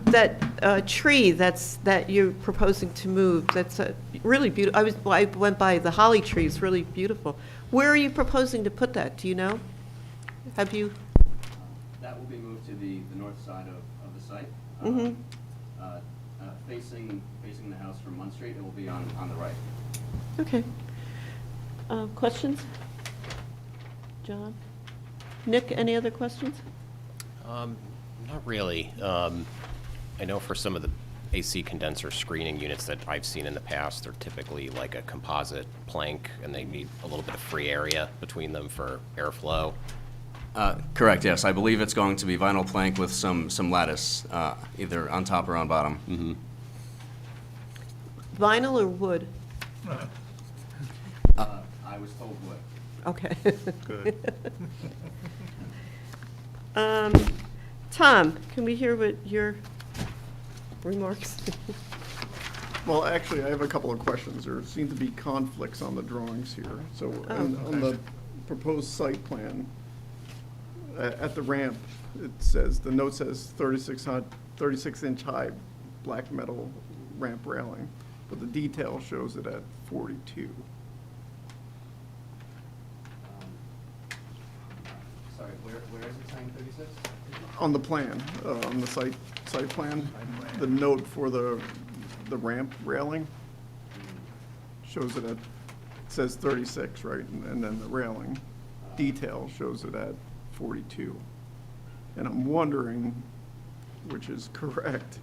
that tree that you're proposing to move, that's really beautiful. I went by, the holly tree is really beautiful. Where are you proposing to put that? Do you know? Have you? That will be moved to the north side of the site. Mhm. Facing the house from Munn Street, it will be on the right. Okay. Questions? John? Nick, any other questions? Not really. I know for some of the AC condenser screening units that I've seen in the past, they're typically like a composite plank, and they need a little bit of free area between them for airflow. Correct, yes. I believe it's going to be vinyl plank with some lattice, either on top or on bottom. Mm-hmm. Vinyl or wood? I was told wood. Okay. Good. Tom, can we hear what your remarks? Well, actually, I have a couple of questions. There seem to be conflicts on the drawings here. So on the proposed site plan, at the ramp, it says, the note says 36-inch high black metal ramp railing, but the detail shows it at 42. Sorry, where is it saying 36? On the plan, on the site plan, the note for the ramp railing shows it at, says 36, right? And then the railing detail shows it at 42. And I'm wondering which is correct.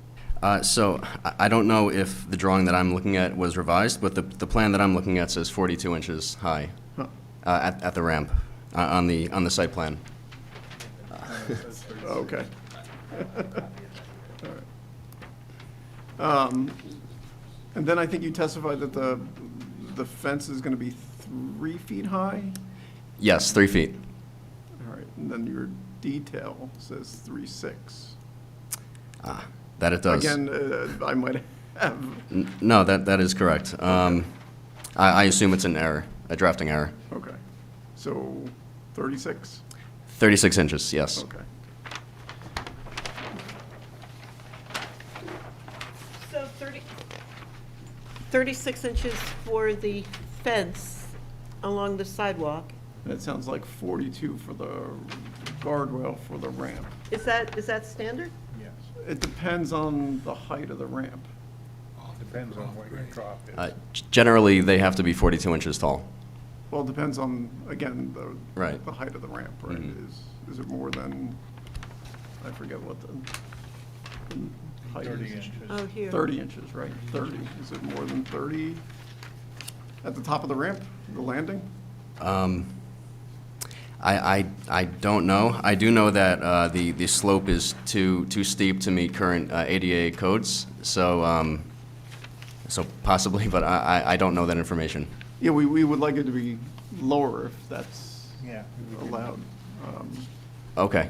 So I don't know if the drawing that I'm looking at was revised, but the plan that I'm looking at says 42 inches high Huh. at the ramp on the site plan. Okay. All right. And then I think you testified that the fence is going to be 3 feet high? Yes, 3 feet. All right, and then your detail says 3.6. That it does. Again, I might have, No, that is correct. I assume it's an error, a drafting error. okay. So 36? 36 inches, yes. Okay. So 36 inches for the fence along the sidewalk. That sounds like 42 for the guardrail for the ramp. Is that standard? Yes. It depends on the height of the ramp. Depends on what your drop is. Generally, they have to be 42 inches tall. Well, it depends on, again, Right. the height of the ramp, right? Mhm. Is it more than, I forget what the height 30 is. inches. Oh, here. 30 inches, right, 30. Is it more than 30 at the top of the ramp, the landing? I don't know. I do know that the slope is too steep to meet current ADA codes, so possibly, but I don't know that information. Yeah, we would like it to be lower if that's Yeah. allowed. Okay.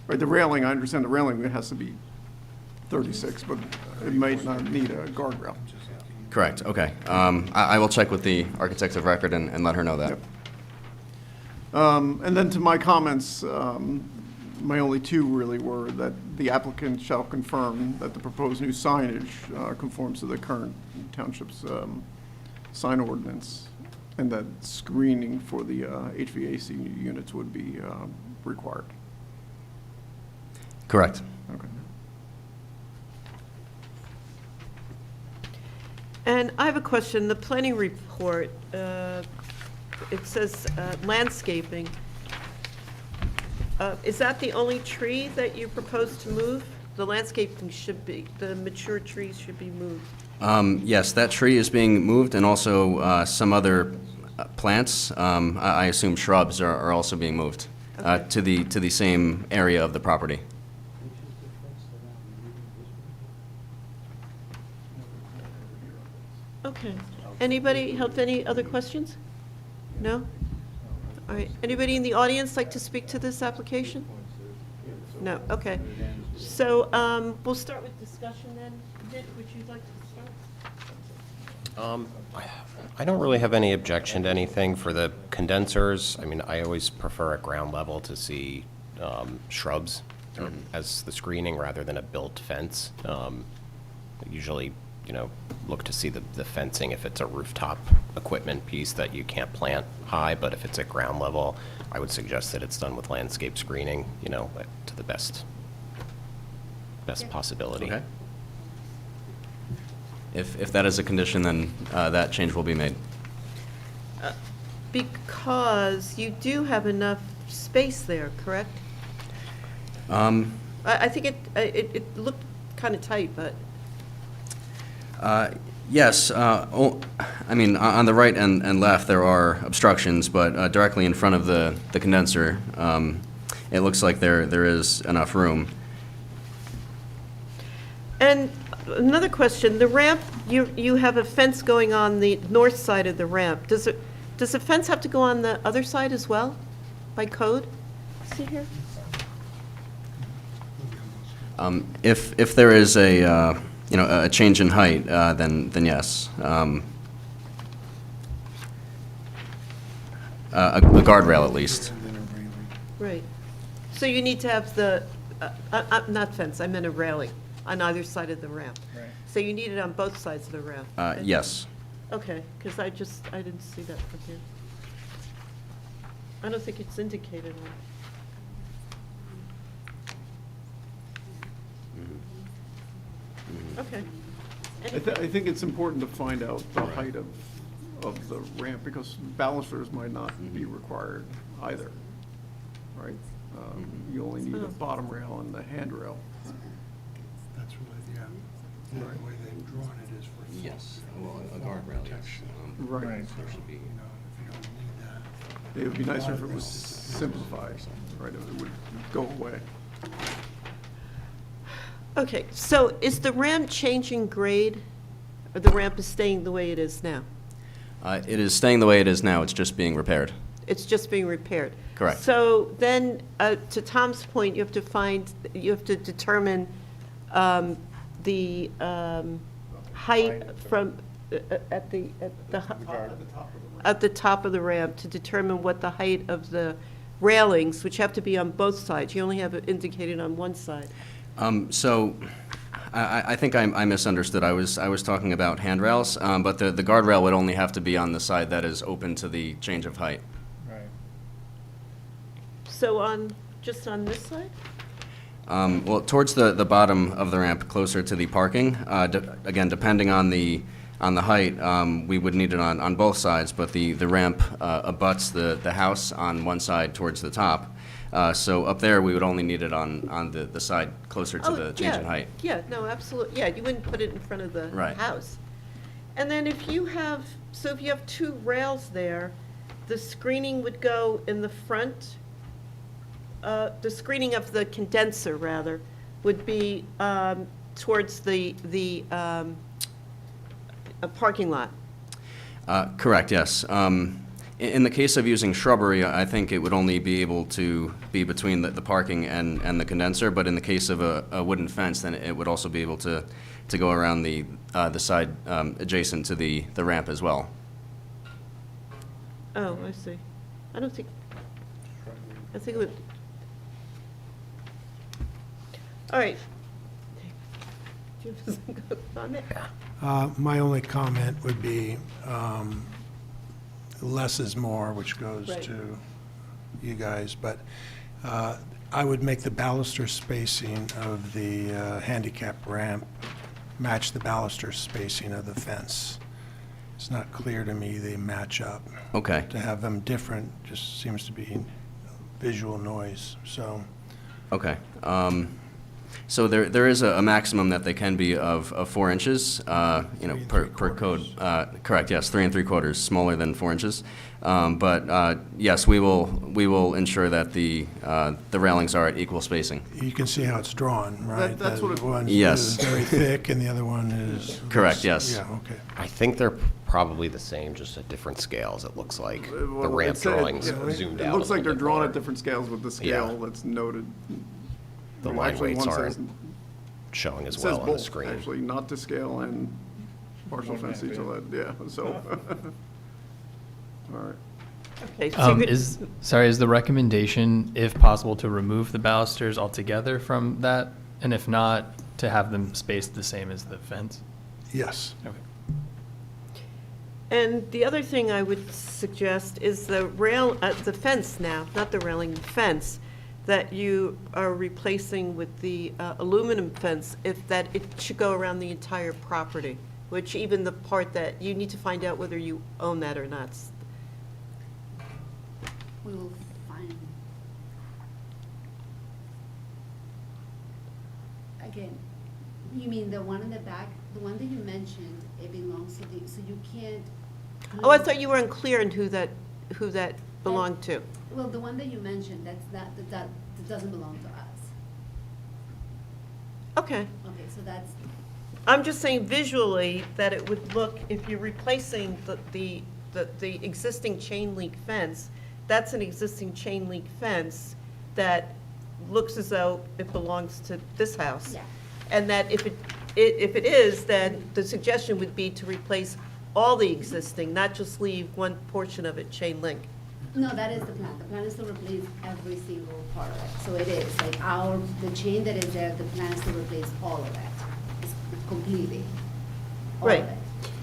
Right, the railing, I understand the railing has to be 36, but it might not need a guardrail. Correct, okay. I will check with the architect of record and let her know that. Yep. And then to my comments, my only two really were that the applicant shall confirm that the proposed new signage conforms to the current township's sign ordinance, and that screening for the HVAC units would be required. Correct. Okay. And I have a question. The planning report, it says landscaping. Is that the only tree that you propose to move? The landscaping should be, the mature trees should be moved. Yes, that tree is being moved, and also some other plants, I assume shrubs are also being moved to the same area of the property. Okay. Anybody have any other questions? No? All right. Anybody in the audience like to speak to this application? No, okay. So we'll start with discussion then. Dick, would you like to start? I don't really have any objection to anything for the condensers. I mean, I always prefer at ground level to see shrubs as the screening rather than a built fence. Usually, look to see the fencing if it's a rooftop equipment piece that you can't plant high, but if it's at ground level, I would suggest that it's done with landscape screening, to the best possibility. Okay. If that is a condition, then that change will be made. Because you do have enough space there, correct? I think it looked kind of tight, but. Yes, I mean, on the right and left, there are obstructions, but directly in front of the condenser, it looks like there is enough room. And another question, the ramp, you have a fence going on the north side of the ramp. Does the fence have to go on the other side as well, by code? See here? If there is a change in height, then yes. A guardrail at least. Right. So you need to have the, not fence, I meant a railing on either side of the ramp. Right. So you need it on both sides of the ramp? Yes. Okay, because I didn't see that from here. I don't think it's indicated on. Okay. I think it's important to find out the height of the ramp, because balusters might not be required either, right? You only need a bottom rail and the handrail. That's really, the way they've drawn it is for. Yes, well, a guardrail, yes. Right. There should be. If you don't need that. It would be nicer if it was simplified, right? It would go away. Okay, so is the ramp changing grade, or the ramp is staying the way it is now? It is staying the way it is now, it's just being repaired. It's just being repaired? Correct. So then, to Tom's point, you have to determine the height from, at the top of the ramp, to determine what the height of the railings, which have to be on both sides. You only have it indicated on one side. So, I think I misunderstood. I was talking about handrails, but the guardrail would only have to be on the side that is open to the change of height. Right. So just on this side? Well, towards the bottom of the ramp, closer to the parking, again, depending on the height, we would need it on both sides, but the ramp abuts the house on one side towards the top. So up there, we would only need it on the side closer to the change in height. Yeah, no, absolutely, yeah, you wouldn't put it in front of the Right. house. And then if you have two rails there, the screening would go in the front, the screening of the condenser, rather, would be towards the parking lot. Correct, yes. In the case of using shrubbery, I think it would only be able to be between the parking and the condenser, but in the case of a wooden fence, then it would also be able to go around the side adjacent to the ramp as well. Oh, I see. I think it would. All right. Do you have a comment? My only comment would be less is more, which goes Right. to you guys, but I would make the baluster spacing of the handicap ramp match the baluster spacing of the fence. It's not clear to me they match up. Okay. To have them different just seems to be visual noise, so. Okay. So there is a maximum that they can be of 4 inches, per code. Correct, yes, 3 3/4, smaller than 4 inches. But yes, we will ensure that the railings are at equal spacing. You can see how it's drawn, right? That's what it- One Yes. is very thick and the other one is. Correct, yes. Yeah, okay. I think they're probably the same, just at different scales, it looks like. The Well, ramp it's- drawings yeah, zoomed out. It looks a like they're little bit drawn more. at different scales with the scale that's noted. The Well, line actually, weights one aren't says- showing It as says well on the both, screen. actually, not to scale and partial fence each other, yeah, so. All right. Okay, so you could- Is the recommendation, if possible, to remove the balusters altogether from that? And if not, to have them spaced the same as the fence? Yes. Okay. And the other thing I would suggest is the fence now, not the railing, the fence, that you are replacing with the aluminum fence, if that, it should go around the entire property, which even the part that, you need to find out whether you own that or not. We will find. Again, you mean the one in the back, the one that you mentioned, it belongs to the, so you can't. Oh, I thought you were unclear on who that belonged to. Well, the one that you mentioned, that doesn't belong to us. Okay. Okay, so that's, I'm just saying visually that it would look, if you're replacing the existing chain link fence, that's an existing chain link fence that looks as though it belongs to this house. Yeah. And that if it is, then the suggestion would be to replace all the existing, not just leave one portion of it chain link. no, that is the plan. The plan is to replace every single part of it. So it is, like the chain that is there, the plan is to replace all of it, It's completely. All of Right. it.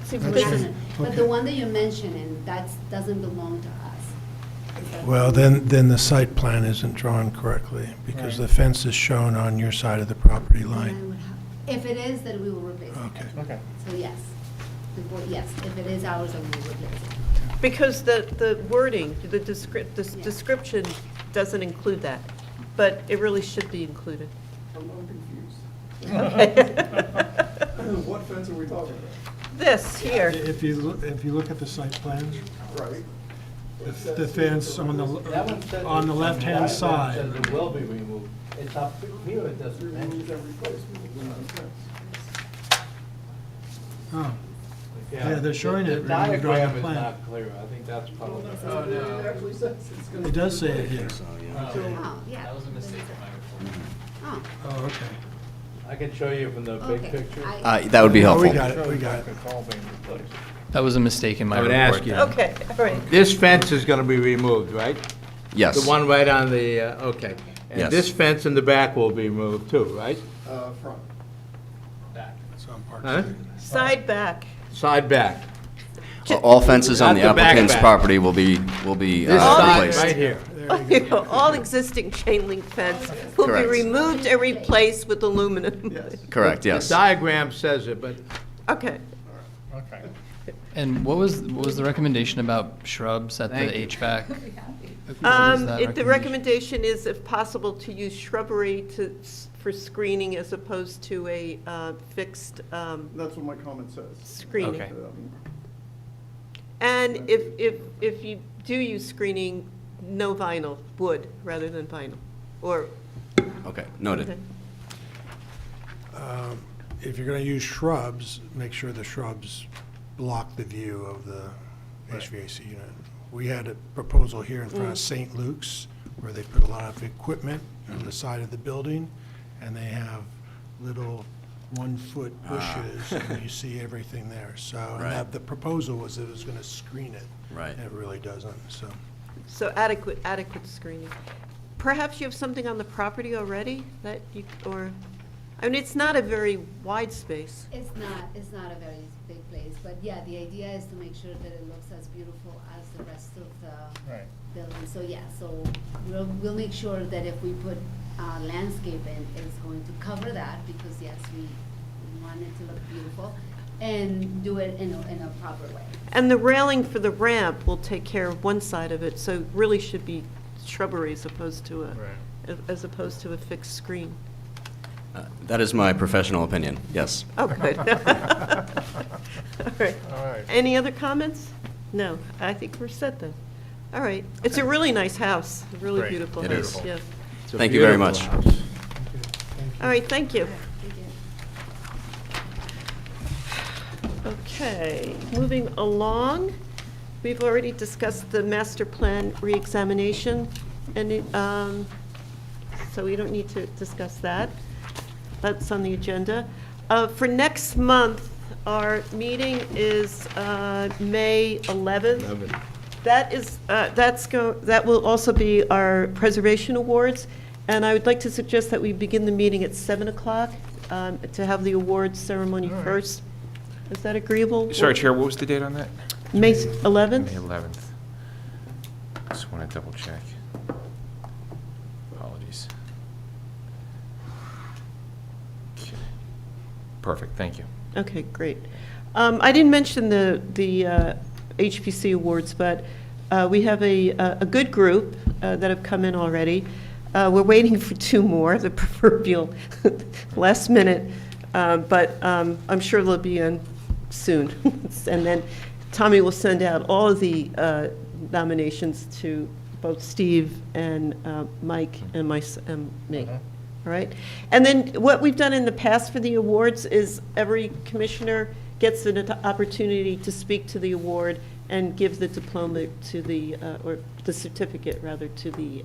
See, But this that's- is- But the one that you're mentioning, doesn't belong to us. Is that- Well, then the site plan isn't drawn correctly, because the fence is shown on your side of the property Then I line. would have- If it is, then we will replace it. Okay. Okay. So yes, yes, if it is ours, then we will replace it. Because the wording, the description doesn't include that, but it really should be included. I'm confused. Okay. What fence are we talking about? This here. If you look at the site plan, Right. the fence on That one says on the it's left-hand right, side. It says it will be removed. It's up here, it doesn't mention. Oh, Yeah, they're showing it The removed on the diagram is plan. not clear, I think that's probably. It does say it here. Oh, yeah. That was a mistake in my report. Oh, okay. I can show you from the big Okay. picture. That would be Oh, we helpful. got it, we got it. It's all being replaced. That was a mistake in my I would report. ask you. Okay, all right. This fence is gonna be removed, right? Yes. The one right on the, okay. Yes. And this fence in the back will be removed too, right? Front. Some parts Huh? of it. Side back. Side back. All fences on the Not the back applicant's back. property will be This side, replaced. right here. All existing chain link fence will be Correct. removed and replaced with aluminum. Yes. Correct, yes. The diagram says it, but Okay. Okay. And what was the recommendation about shrubs at the Thank you. HVAC? What was that The recommendation is, if possible, to use shrubbery for screening as opposed to a fixed That's what my comment says. screening. Okay. And if you do use screening, no vinyl, wood rather than vinyl, or. Okay, noted. Okay. If you're going to use shrubs, make sure the shrubs block the view of the HVAC unit, we had a proposal here in front of St. Luke's where they put a lot of equipment on the side of the building, and they have little 1-foot bushes, and you see everything there. So, and Right. the proposal was that it was going to screen it. Right. And it really doesn't, so. So adequate screening. Perhaps you have something on the property already that you, or, I mean, it's not a very wide space. It's not a very big place, but yeah, the idea is to make sure that it looks as beautiful as the rest of the Right. building. So yeah, so we'll make sure that if we put landscape in, it's going to cover that, because yes, we want it to look beautiful, and do it in a proper way. And the railing for the ramp will take care of one side of it, so it really should be shrubbery as opposed to a fixed screen. That is my professional opinion, yes. Oh, good. All right. All right. Any other comments? No, I think we're set then. All right. It's a really nice house, a really Great. beautiful It house, is. yeah. It's a Thank you very beautiful much. house. All right, thank you. Thank you. Okay, moving along, we've already discussed the master plan reexamination, and so we don't need to discuss that. That's on the agenda. For next month, our meeting is May 11th. That will also be our preservation awards, and I would like to suggest that we begin the meeting at 7 o'clock to have the awards ceremony All right. first. Is that agreeable? Sorry, Chair, what was the date on that? May 11th? May 11th. Just want to double check. Apologies. Okay. Perfect, thank you. Okay, great. I didn't mention the HPC awards, but we have a good group that have come in already. We're waiting for 2 more, the proverbial last minute, but I'm sure they'll be in soon. And then Tommy will send out all of the nominations to both Steve and Mike and me. All right? And then what we've done in the past for the awards is every commissioner gets an opportunity to speak to the award and give the diploma to the, or the certificate, rather, to the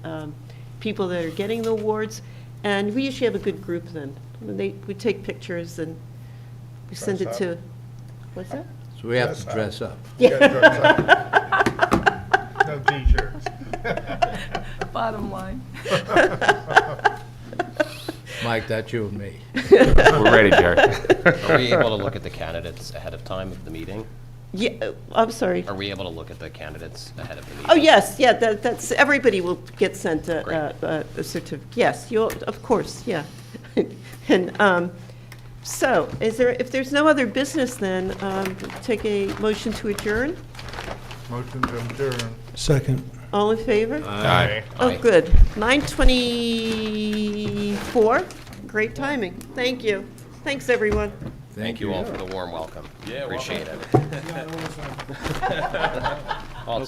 people that are getting the awards. And we usually have a good group then. We take pictures and we send it Dress to, up. what's that? So we have to dress up. No T-shirts. Bottom line. Mike, that's you and me. We're ready, Jerry. Are we able to look at the candidates ahead of time of the meeting? Yeah, I'm sorry. Are we able to look at the candidates ahead of the meeting? Oh, yes, yeah, that's, everybody will get sent Great. a certificate. Yes, you'll, of course, yeah. And so, if there's no other business, then take a motion to adjourn. Motion to adjourn. Second. All in favor? Aye. Oh, Aye. good. 9:24, great timing. Thank you. Thanks, everyone. Thank you all for the warm welcome. Yeah, Appreciate it. All-